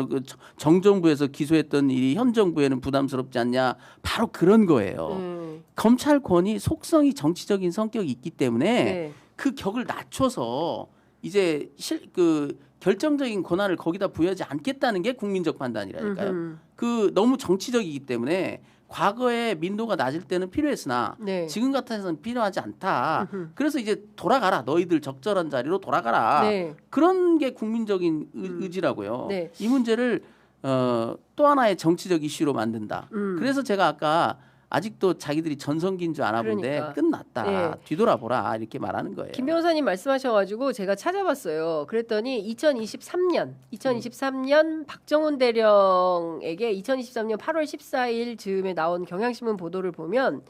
정정부에서 기소했던 일이 현 정부에는 부담스럽지 않냐 바로 그런 거예요. 검찰권이 속성이 정치적인 성격이 있기 때문에 네. 그 격을 낮춰서 이제 그 결정적인 권한을 거기다 부여하지 않겠다는 게 국민적 판단이라니까요. 그 너무 정치적이기 때문에 과거에 민도가 낮을 때는 필요했으나 네. 지금 같아서는 필요하지 않다. 그래서 이제 돌아가라. 너희들 적절한 자리로 돌아가라. 네. 그런 게 국민적인 의지라고요. 네. 이 문제를 또 하나의 정치적 이슈로 만든다. 그래서 제가 아까 아직도 자기들이 전성기인 줄 아나 본데 그러니까. 끝났다. 네. 뒤돌아보라. 이렇게 말하는 거예요. 김 변호사님 말씀하셔가지고 제가 찾아봤어요. 그랬더니 2023년 박정훈 대령에게 2023년 8월 14일 즈음에 나온 경향신문 보도를 보면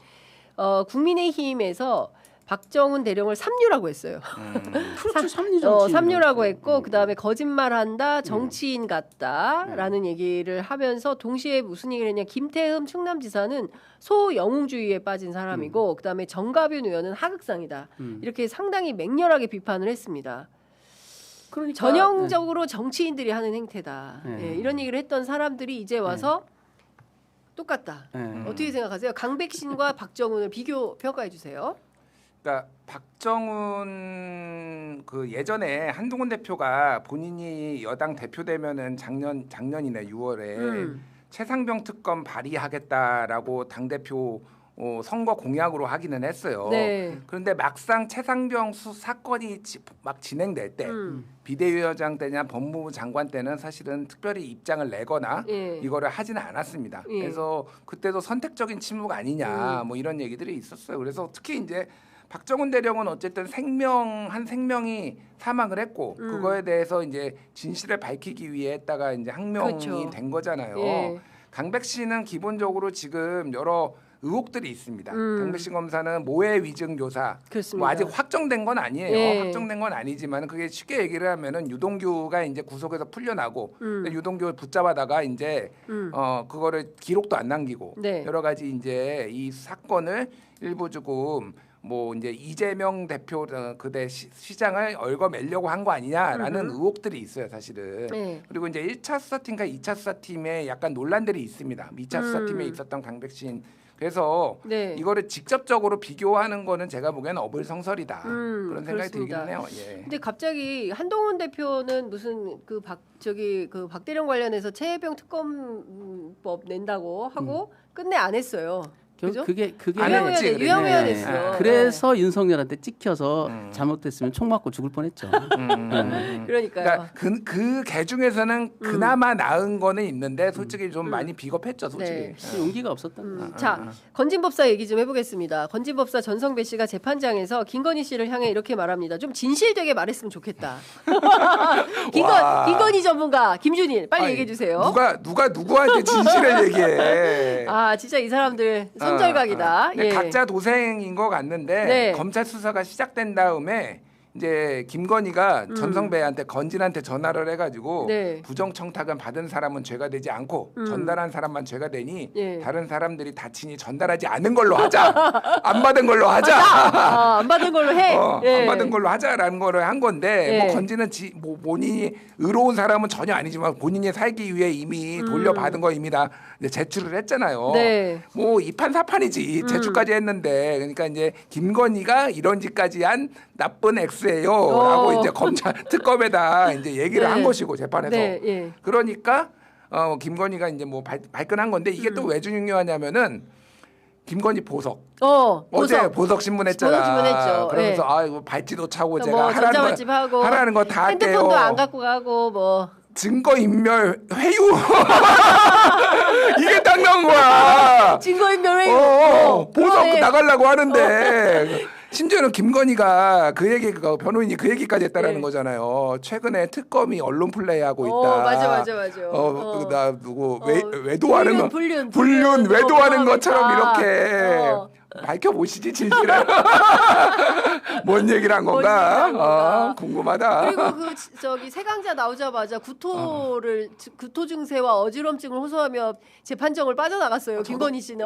국민의힘에서 박정훈 대령을 삼류라고 했어요. 그렇죠. 삼류 정치. 삼류라고 했고 그다음에 거짓말한다, 정치인 같다라는 얘기를 하면서 동시에 무슨 얘기를 했냐? 김태흠 충남지사는 소영웅주의에 빠진 사람이고 그다음에 정가빈 의원은 하극상이다. 이렇게 상당히 맹렬하게 비판을 했습니다. 그러니까, 전형적으로 정치인들이 하는 행태다. 네. 예, 이런 얘기를 했던 사람들이 이제 와서 똑같다. 네. 어떻게 생각하세요? 강백신과 박정훈을 비교 평가해 주세요. 그러니까 박정훈 그 예전에 한동훈 대표가 본인이 여당 대표 되면은 작년이네 6월에 최상병 특검 발의하겠다라고 당 대표 선거 공약으로 하기는 했어요. 네. 그런데 막상 최상병 사건이 막 진행될 때 비대위원장 때냐 법무부 장관 때는 사실은 특별히 입장을 내거나 예. 이거를 하지는 않았습니다. 예. 그래서 그때도 선택적인 침묵 아니냐 뭐 이런 얘기들이 있었어요. 그래서 특히 이제 박정훈 대령은 어쨌든 한 생명이 사망을 했고 그거에 대해서 이제 진실을 밝히기 위해 했다가 이제 항명이 그렇죠. 된 거잖아요. 예. 강백 씨는 기본적으로 지금 여러 의혹들이 있습니다. 강백신 검사는 모해 위증 교사, 그렇습니다. 뭐 아직 확정된 건 아니에요. 예. 확정된 건 아니지만 그게 쉽게 얘기를 하면은 유동규가 이제 구속에서 풀려나고 근데 유동규를 붙잡아다가 이제 그거를 기록도 안 남기고 네. 여러 가지 이제 이 사건을 일부 조금 뭐 이제 이재명 대표 그대 시장을 얽어매려고 한 거 아니냐라는 의혹들이 있어요, 사실은. 네. 그리고 이제 1차 수사팀과 2차 수사팀에 약간 논란들이 있습니다. 2차 수사팀에 있었던 강백신. 그래서 네. 이거를 직접적으로 비교하는 거는 제가 보기에는 어불성설이다. 그런 생각이 그렇습니다. 들기는 해요. 예. 근데 갑자기 한동훈 대표는 무슨 그 박대령 관련해서 최혜병 특검법 낸다고 하고 끝내 안 했어요. 그죠? 그게 안 했지, 그래. 유영해야 네. 됐어. 그래서 윤석열한테 찍혀서 잘못됐으면 총 맞고 죽을 뻔했죠. 그러니까요. 그러니까 그 개중에서는 그나마 나은 거는 있는데 솔직히 좀 많이 비겁했죠, 솔직히. 네. 용기가 없었다. 자, 건진법사 얘기 좀 해보겠습니다. 건진법사 전성배 씨가 재판장에서 김건희 씨를 향해 이렇게 말합니다. 좀 진실되게 말했으면 좋겠다. 김건희 전문가 김준일 빨리 아니, 얘기해 주세요. 누가 누구한테 진실을 얘기해? 아, 진짜 이 사람들 손절각이다. 근데 예. 각자 도생인 것 같는데 네. 검찰 수사가 시작된 다음에 이제 김건희가 전성배한테 건진한테 전화를 해가지고 네. 부정청탁은 받은 사람은 죄가 되지 않고 전달한 사람만 죄가 되니 예. 다른 사람들이 다치니 전달하지 않은 걸로 하자. 안 받은 걸로 하자. 안 받은 걸로 해. 예. 안 받은 걸로 하자라는 거를 한 건데 예. 뭐 건지는 뭐 본인이 의로운 사람은 전혀 아니지만 본인이 살기 위해 이미 돌려받은 거입니다. 이제 제출을 했잖아요. 네. 뭐 2판 4판이지 제출까지 했는데 그러니까 이제 김건희가 이런 짓까지 한 나쁜 X예요라고 이제 검찰 특검에다 이제 얘기를 네. 한 것이고 재판에서 네, 예. 그러니까 김건희가 이제 뭐 발끈한 건데 이게 또 왜 중요하냐면은 김건희 보석. 어제 보석 신문했잖아. 보석 신문했죠. 그러면서 예. 아 이거 발찌도 차고 제가 뭐 하라는 전자발집 하고 하라는 거 다 할게요. 핸드폰도 안 갖고 가고 뭐 증거 인멸 회유 이게 딱 나온 거야. 증거인멸 회유. 보석 네. 나가려고 하는데 심지어는 김건희가 그 얘기 변호인이 그 얘기까지 했다라는 네. 거잖아요. 최근에 특검이 언론 플레이하고 있다. 맞아. 나 누구 외도하는 거 불륜 외도하는 뭐 것처럼 그러니까. 이렇게 밝혀 보시지 진실을. 뭔 얘기를 한 건가? 궁금하다. 그리고 세강자 나오자마자 구토 증세와 어지럼증을 호소하며 재판정을 빠져나갔어요. 김건희 씨는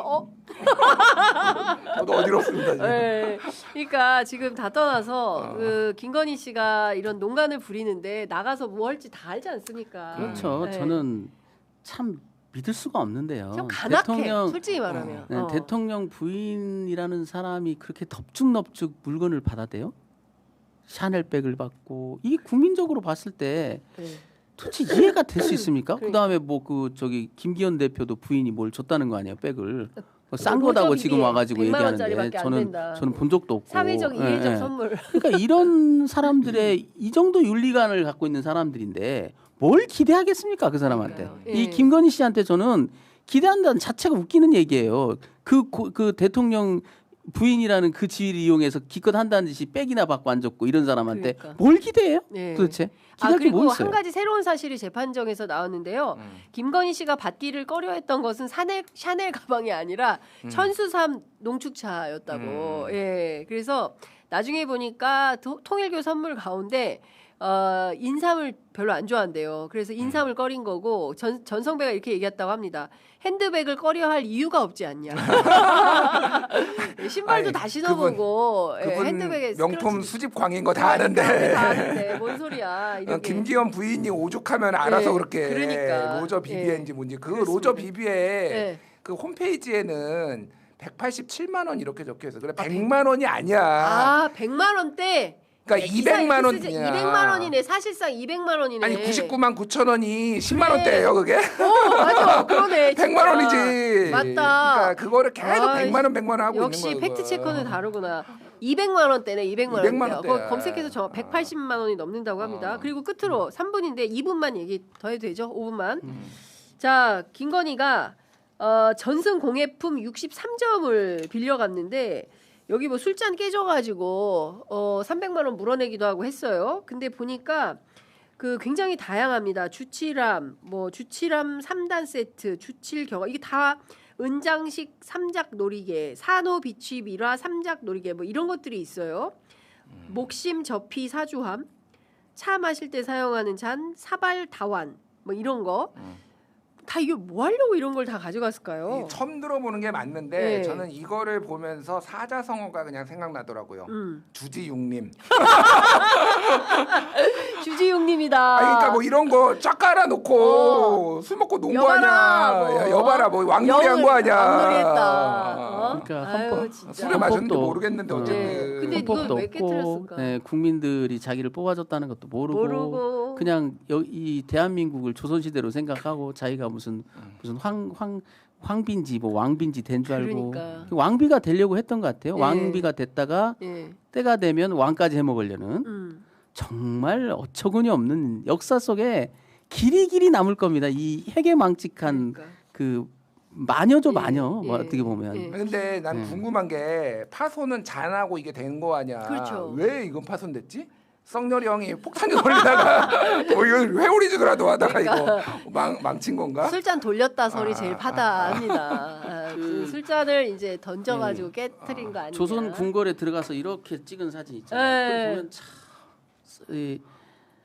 저도 어지럽습니다. 지금. 네. 그러니까 지금 다 떠나서 그 김건희 씨가 이런 농간을 부리는데 나가서 뭐 할지 다 알지 않습니까? 그렇죠. 네. 저는 참 믿을 수가 없는데요. 좀 간악해. 솔직히 말하면. 네, 대통령 부인이라는 사람이 그렇게 덥죽넙죽 물건을 받아대요? 샤넬백을 받고 이게 국민적으로 봤을 때 네. 도대체 이해가 될 수 있습니까? 그러니까. 그다음에 뭐 김기현 대표도 부인이 뭘 줬다는 거 아니에요? 백을 싼 뭐 거다고 로저비비에 지금 와가지고 100만 얘기하는데 원짜리밖에 안 된다. 저는 본 적도 없고 사회적 이례적 선물. 그러니까 이런 사람들의 이 정도 윤리관을 갖고 있는 사람들인데 뭘 기대하겠습니까 그 사람한테? 그러니까요. 예. 이 김건희 씨한테 저는 기대한다는 자체가 웃기는 얘기예요. 그 대통령 부인이라는 그 지위를 이용해서 기껏 한다는 듯이 백이나 받고 앉았고 이런 사람한테 그러니까. 뭘 기대해요? 네. 도대체 기대할 게 그리고 뭐 있어요? 한 가지 새로운 사실이 재판정에서 나왔는데요. 김건희 씨가 받기를 꺼려했던 것은 샤넬 가방이 아니라 천수삼 농축차였다고. 예, 그래서 나중에 보니까 통일교 선물 가운데 인삼을 별로 안 좋아한대요. 그래서 인삼을 꺼린 거고 전성배가 이렇게 얘기했다고 합니다. 핸드백을 꺼려할 이유가 없지 않냐. 신발도 다 신어보고 그분 핸드백에 명품 스크래치. 수집광인 거 다 아는데. 다 아는데 뭔 소리야. 이렇게. 김기현 부인이 오죽하면 알아서 네, 그렇게 그러니까. 로저 비비에인지 뭔지 그 그렇습니다. 로저 비비에 네. 그 홈페이지에는 187만 원 이렇게 적혀 있어. 그래 100만 원이 아니야. 아, 100만 원대. 그러니까 기사 200만 이렇게 쓰지. 원이야. 200만 원이네. 사실상 200만 원이네. 아니 99만 9천 원이 10만 그래. 원대예요, 그게. 맞아. 그러네. 100만 원이지. 맞다. 그러니까 그거를 계속 아이, 100만 원, 100만 원 하고 역시 있는 거야. 팩트 체크는 다르구나. 200만 원대네. 200만 원대. 200만 원대야. 검색해서 180만 원이 넘는다고 합니다. 그리고 끝으로 3분인데 2분만 얘기 더 해도 되죠? 5분만. 자, 김건희가 전승 공예품 63점을 빌려갔는데 여기 뭐 술잔 깨져가지고 300만 원 물어내기도 하고 했어요. 근데 보니까 그 굉장히 다양합니다. 주칠함, 뭐 주칠함 3단 세트, 주칠 경화 이게 다 은장식 삼작 놀이개, 산호 비취 밀화 삼작 놀이개 뭐 이런 것들이 있어요. 목심 접히 사주함, 차 마실 때 사용하는 잔, 사발 다완 뭐 이런 거. 다 이게 뭐 하려고 이런 걸 다 가져갔을까요? 처음 들어보는 게 맞는데 네. 저는 이거를 보면서 사자성어가 그냥 생각나더라고요. 주지육님. 주지용님이다. 그러니까 뭐 이런 거 쫙 깔아놓고 술 먹고 농구하냐, 여봐라, 뭐. 여봐라 뭐 왕놀이한 거 아냐. 왕놀이했다. 그러니까 아유, 헌법, 진짜. 술을 마셨는데 헌법도- 모르겠는데 어쨌든. 네. 근데 이걸 헌법도 왜 없고 깨트렸을까? 네, 국민들이 자기를 뽑아줬다는 것도 모르고 그냥 이 대한민국을 조선시대로 생각하고 자기가 무슨 황빈지 뭐 왕빈지 된 줄 알고 그러니까. 왕비가 되려고 했던 것 같아요. 네. 왕비가 됐다가 예. 때가 되면 왕까지 해먹으려는 정말 어처구니 없는 역사 속에 길이 남을 겁니다. 이 해괴망측한 그러니까. 그 마녀죠 예, 마녀 뭐 예, 어떻게 보면 예. 근데 난 네. 궁금한 게 파손은 잔하고 이게 된 거 아니야. 그렇죠. 왜 이건 파손됐지? 썩렬이 형이 폭탄이 돌리다가 뭐 이거 회오리 주더라도 하다가 이거 망친 건가? 술잔 돌렸다 소리 제일 파다합니다. 그 술잔을 이제 던져가지고 예. 깨트린 거 아니냐? 조선 궁궐에 들어가서 이렇게 찍은 사진 있잖아요. 네. 그걸 보면 참 이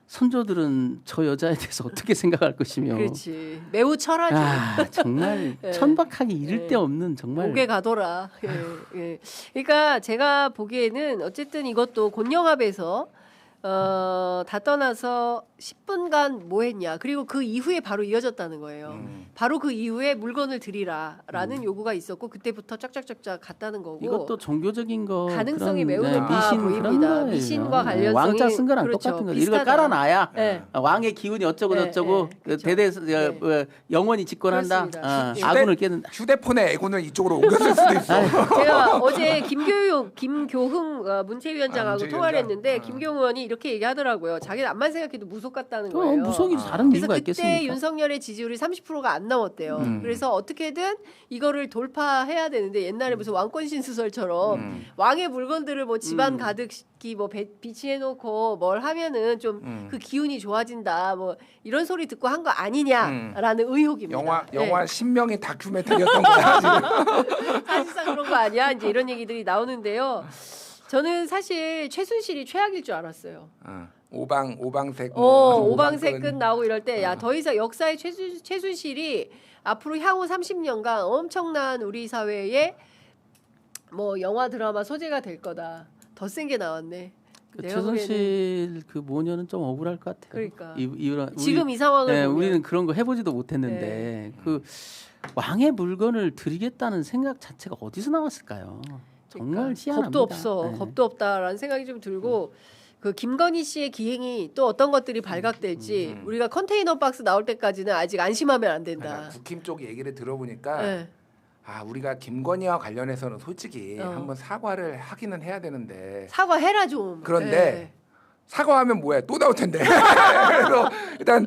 선조들은 저 여자에 대해서 어떻게 생각할 것이며 그렇지. 매우 철하죠. 아, 정말 예. 천박하기 이를 예. 데 없는 정말 목에 가더라. 예, 예. 그러니까 제가 보기에는 어쨌든 이것도 곤영합에서 다 떠나서 10분간 뭐 했냐. 그리고 그 이후에 바로 이어졌다는 거예요. 바로 그 이후에 물건을 드리라라는 요구가 있었고 그때부터 쫙쫙쫙쫙 갔다는 거고. 이것도 종교적인 거 가능성이 그런, 매우 네, 높아 미신 그런 보입니다. 거예요. 미신과 네, 관련성이 왕자 쓴 거랑 그렇죠. 똑같은 거죠. 비슷하다. 이걸 깔아놔야 네. 왕의 기운이 어쩌고 네, 저쩌고 네, 그 그렇죠. 대대 네. 영원히 집권한다. 그렇습니다. 예. 아군을 깨는다. 휴대폰의 애군을 이쪽으로 옮겼을 수도 있어. 제가 어제 김교흥 문체위원장하고 문체위원장. 통화를 했는데 김교흥 의원이 이렇게 얘기하더라고요. 자기는 암만 생각해도 무속 같다는 또 거예요. 무속이 다른 그래서 이유가 그때 있겠습니까? 윤석열의 지지율이 30%가 안 넘었대요. 그래서 어떻게든 이거를 돌파해야 되는데 옛날에 무슨 왕권 신수설처럼 왕의 물건들을 뭐 집안 가득히 뭐 비치해놓고 뭘 하면은 좀 그 기운이 좋아진다 뭐 이런 소리 듣고 한 거 아니냐라는 의혹입니다. 영화 신명의 다큐멘터리였던 거야 지금. 사실상 그런 거 아니야? 이제 이런 얘기들이 나오는데요. 저는 사실 최순실이 최악일 줄 알았어요. 오방색. 오방색 끝 나오고 이럴 때 야 더 이상 역사의 최순실이 앞으로 향후 30년간 엄청난 우리 사회에 뭐 영화 드라마 소재가 될 거다. 더 센 게 나왔네. 그 내가 보기에는 최순실 그 모녀는 좀 억울할 것 같아요. 그러니까. 우리, 이 상황을 네, 보면 우리는 그런 거 해보지도 못했는데 그 왕의 물건을 드리겠다는 생각 자체가 어디서 나왔을까요? 정말 그러니까 희한합니다. 겁도 없어. 네. 겁도 없다라는 생각이 좀 들고 그 김건희 씨의 기행이 또 어떤 것들이 발각될지 우리가 컨테이너 박스 나올 때까지는 아직 안심하면 안 된다. 국힘 쪽 얘기를 들어보니까 네. 우리가 김건희와 관련해서는 솔직히 한번 사과를 하기는 해야 되는데 사과해라 좀. 그런데 네. 사과하면 뭐야 또 나올 텐데 그래서 일단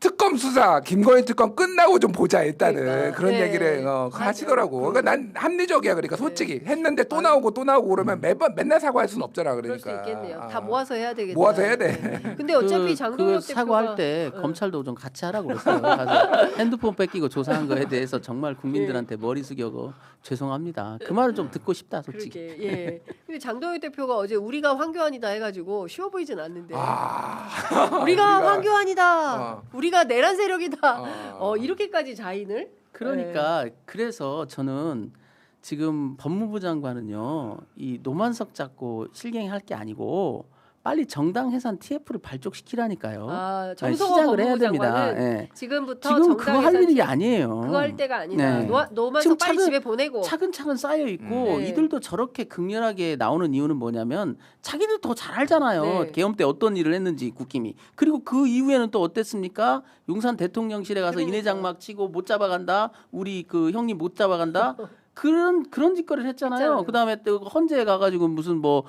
특검 수사 김건희 특검 끝나고 좀 보자 일단은 그러니까. 그런 네. 얘기를 맞아. 하시더라고. 그러니까 난 합리적이야. 그러니까 솔직히 했는데 또 나오고 그러면 매번 맨날 사과할 수는 없잖아. 그럴 그러니까 수 있겠네요. 다 모아서 해야 되겠다. 모아서 해야 돼. 네. 근데 어차피 장동혁 그 사과할 대표가 때 검찰도 좀 같이 하라고 그랬어요. 가서 핸드폰 뺏기고 조사한 거에 대해서 정말 국민들한테 머리 숙여고 죄송합니다. 그 말은 좀 듣고 싶다 솔직히. 그러게. 예. 근데 장동혁 대표가 어제 우리가 황교안이다 해가지고 쉬워 보이진 않는데. 우리가 황교안이다. 우리가 내란 세력이다. 이렇게까지 자인을? 그러니까 그래서 저는 지금 법무부 장관은요 이 노만석 잡고 실갱이할 게 아니고 빨리 정당 해산 TF를 발족시키라니까요. 정성호 시작을 해야 법무부 됩니다. 장관은 예. 지금부터 지금 정당 그거 할 해산 일이 TF 아니에요. 그거 할 때가 아니다. 네. 노만석 지금 빨리 집에 보내고. 차근차근 쌓여 있고 네. 이들도 저렇게 극렬하게 나오는 이유는 뭐냐면 자기들 더 잘 알잖아요. 네. 계엄 때 어떤 일을 했는지 국힘이. 그리고 그 이후에는 또 어땠습니까? 용산 대통령실에 가서 그러니까. 인회장막 치고 못 잡아간다. 우리 그 형님 못 잡아간다. 그런 짓거리를 했잖아요. 했잖아요. 그다음에 또 헌재에 가가지고 무슨 뭐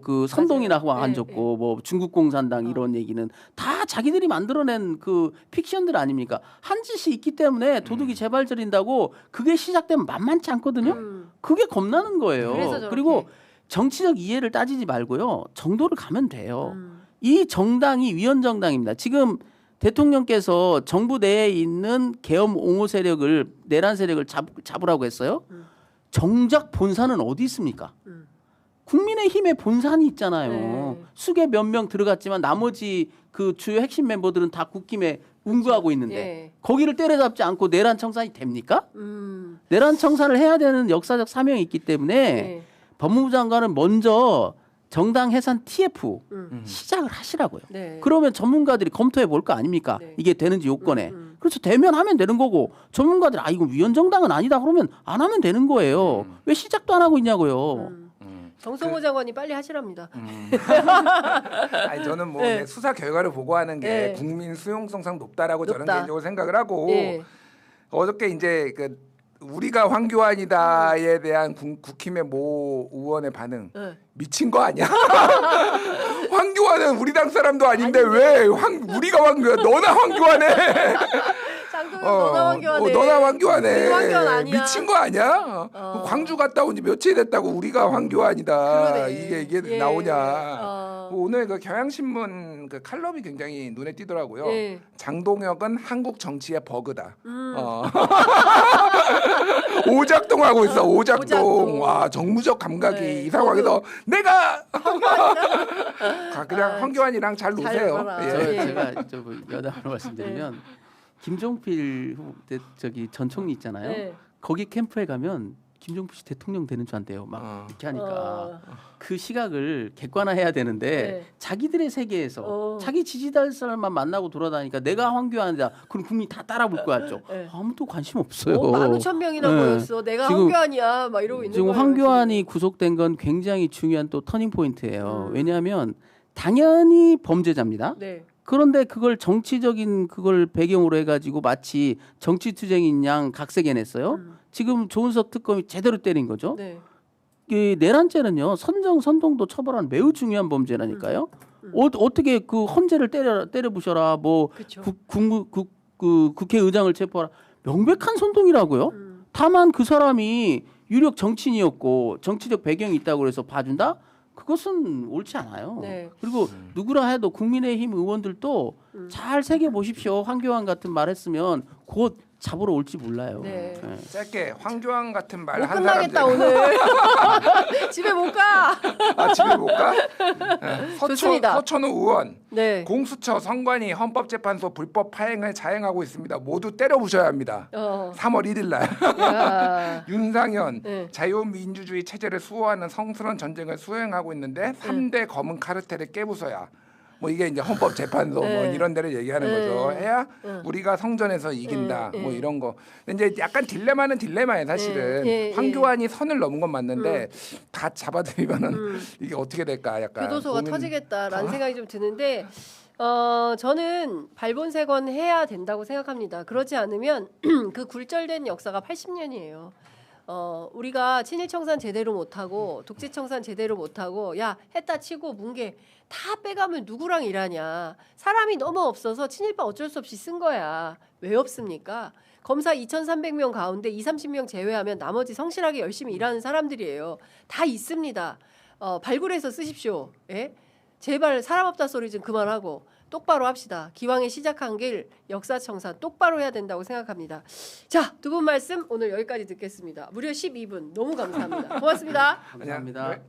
그 선동이나 맞아요. 안 네, 줬고 뭐 중국 공산당 이런 얘기는 다 자기들이 만들어낸 그 픽션들 아닙니까? 한 짓이 있기 때문에 도둑이 재발저린다고 그게 시작되면 만만치 않거든요. 그게 겁나는 거예요. 그래서 저렇게. 그리고 정치적 이해를 따지지 말고요. 정도를 가면 돼요. 이 정당이 위헌 정당입니다. 지금 대통령께서 정부 내에 있는 계엄 옹호 세력을 내란 세력을 잡으라고 했어요. 정작 본사는 어디 있습니까? 국민의힘의 본산이 있잖아요. 네. 수개 몇 명 들어갔지만 나머지 그 주요 핵심 멤버들은 다 국힘에 운구하고 있는데 예. 거기를 때려잡지 않고 내란 청산이 됩니까? 내란 청산을 해야 되는 역사적 사명이 있기 때문에 예. 법무부 장관은 먼저 정당 해산 TF 시작을 하시라고요. 네. 그러면 전문가들이 검토해 볼 거 아닙니까? 네. 이게 되는지 요건에. 그래서 되면 하면 되는 거고 전문가들이 이거 위헌 정당은 아니다 그러면 안 하면 되는 거예요. 왜 시작도 안 하고 있냐고요. 정성호 장관이 빨리 하시랍니다. 아니 저는 뭐 네. 수사 결과를 보고하는 게 네. 국민 수용성상 높다라고 저는 높다. 개인적으로 생각을 하고 예. 어저께 이제 그 우리가 황교안이다에 대한 국힘의 모 의원의 반응 네. 미친 거 아니야? 황교안은 우리 당 사람도 아닌데 왜 우리가 황교안 너나 황교안해? 장동영 너나 황교안해. 너나 황교안해. 우리 황교안 아니야. 미친 거 아니야? 광주 갔다 온 지 며칠 됐다고 우리가 황교안이다. 그러네. 이게 예. 나오냐? 오늘 그 경향신문 그 칼럼이 굉장히 눈에 띄더라고요. 예. 장동혁은 한국 정치의 버그다. 오작동 하고 있어. 오작동. 오작동. 와 정무적 감각이 네. 이 상황에서 내가 황교안이다. 그냥 황교안이랑 잘 노세요. 놀아라. 예. 예. 제가 여담으로 말씀드리면 김종필 전 총리 있잖아요. 네. 거기 캠프에 가면 김종필 씨 대통령 되는 줄 안대요. 막 이렇게 하니까 그 시각을 객관화해야 되는데 네. 자기들의 세계에서 자기 지지자들 사람만 만나고 돌아다니까 내가 황교안이다. 그럼 국민이 다 따라 볼 거야. 네. 아무도 관심 없어요. 15,000명이나 네. 모였어. 내가 지금- 황교안이야. 막 이러고 있는 지금 거예요. 황교안이 구속된 건 굉장히 중요한 또 터닝 포인트예요. 왜냐하면 당연히 범죄자입니다. 네. 그런데 그걸 정치적인 그걸 배경으로 해가지고 마치 정치 투쟁인 양 각색해냈어요. 지금 조은석 특검이 제대로 때린 거죠. 네. 이 내란죄는요 선정 선동도 처벌하는 매우 중요한 범죄라니까요. 어떻게 그 헌재를 때려 부셔라 뭐 그쵸. 국회의장을 체포하라 명백한 선동이라고요. 다만 그 사람이 유력 정치인이었고 정치적 배경이 있다고 해서 봐준다? 그것은 옳지 않아요. 네. 그리고 누구라 해도 국민의힘 의원들도 잘 새겨 보십시오. 황교안 같은 말 했으면 곧 잡으러 올지 몰라요. 네. 네. 짧게 황교안 같은 말 못 한 끝나겠다 사람들 오늘. 집에 못 가. 집에 못 가? 네. 좋습니다. 서천우 의원 네. 공수처 선관위 헌법재판소 불법 파행을 자행하고 있습니다. 모두 때려 부셔야 합니다. 3월 1일 날 야. 윤상현 네. 자유민주주의 체제를 수호하는 성스러운 전쟁을 수행하고 있는데 3대 검은 카르텔을 깨부숴야 뭐 이게 이제 헌법재판소 뭐 네. 이런 데를 얘기하는 네. 거죠. 해야 우리가 성전에서 이긴다. 뭐 이런 거. 근데 이제 약간 딜레마는 딜레마예요, 사실은. 네. 황교안이 선을 넘은 건 맞는데 다 잡아들이면은 이게 어떻게 될까? 약간 교도소가 고민- 터지겠다라는 생각이 좀 드는데 저는 발본색원 해야 된다고 생각합니다. 그렇지 않으면 그 굴절된 역사가 80년이에요. 우리가 친일청산 제대로 못하고 독재청산 제대로 못하고 야 했다 치고 뭉개 다 빼가면 누구랑 일하냐. 사람이 너무 없어서 친일파 어쩔 수 없이 쓴 거야. 왜 없습니까? 검사 2,300명 가운데 20-30명 제외하면 나머지 성실하게 열심히 일하는 사람들이에요. 다 있습니다. 발굴해서 쓰십시오. 예? 제발 사람 없다 소리 좀 그만하고 똑바로 합시다. 기왕에 시작한 길 역사청산 똑바로 해야 된다고 생각합니다. 자, 두 분 말씀 오늘 여기까지 듣겠습니다. 무려 12분 너무 감사합니다. 고맙습니다. 감사합니다. 네.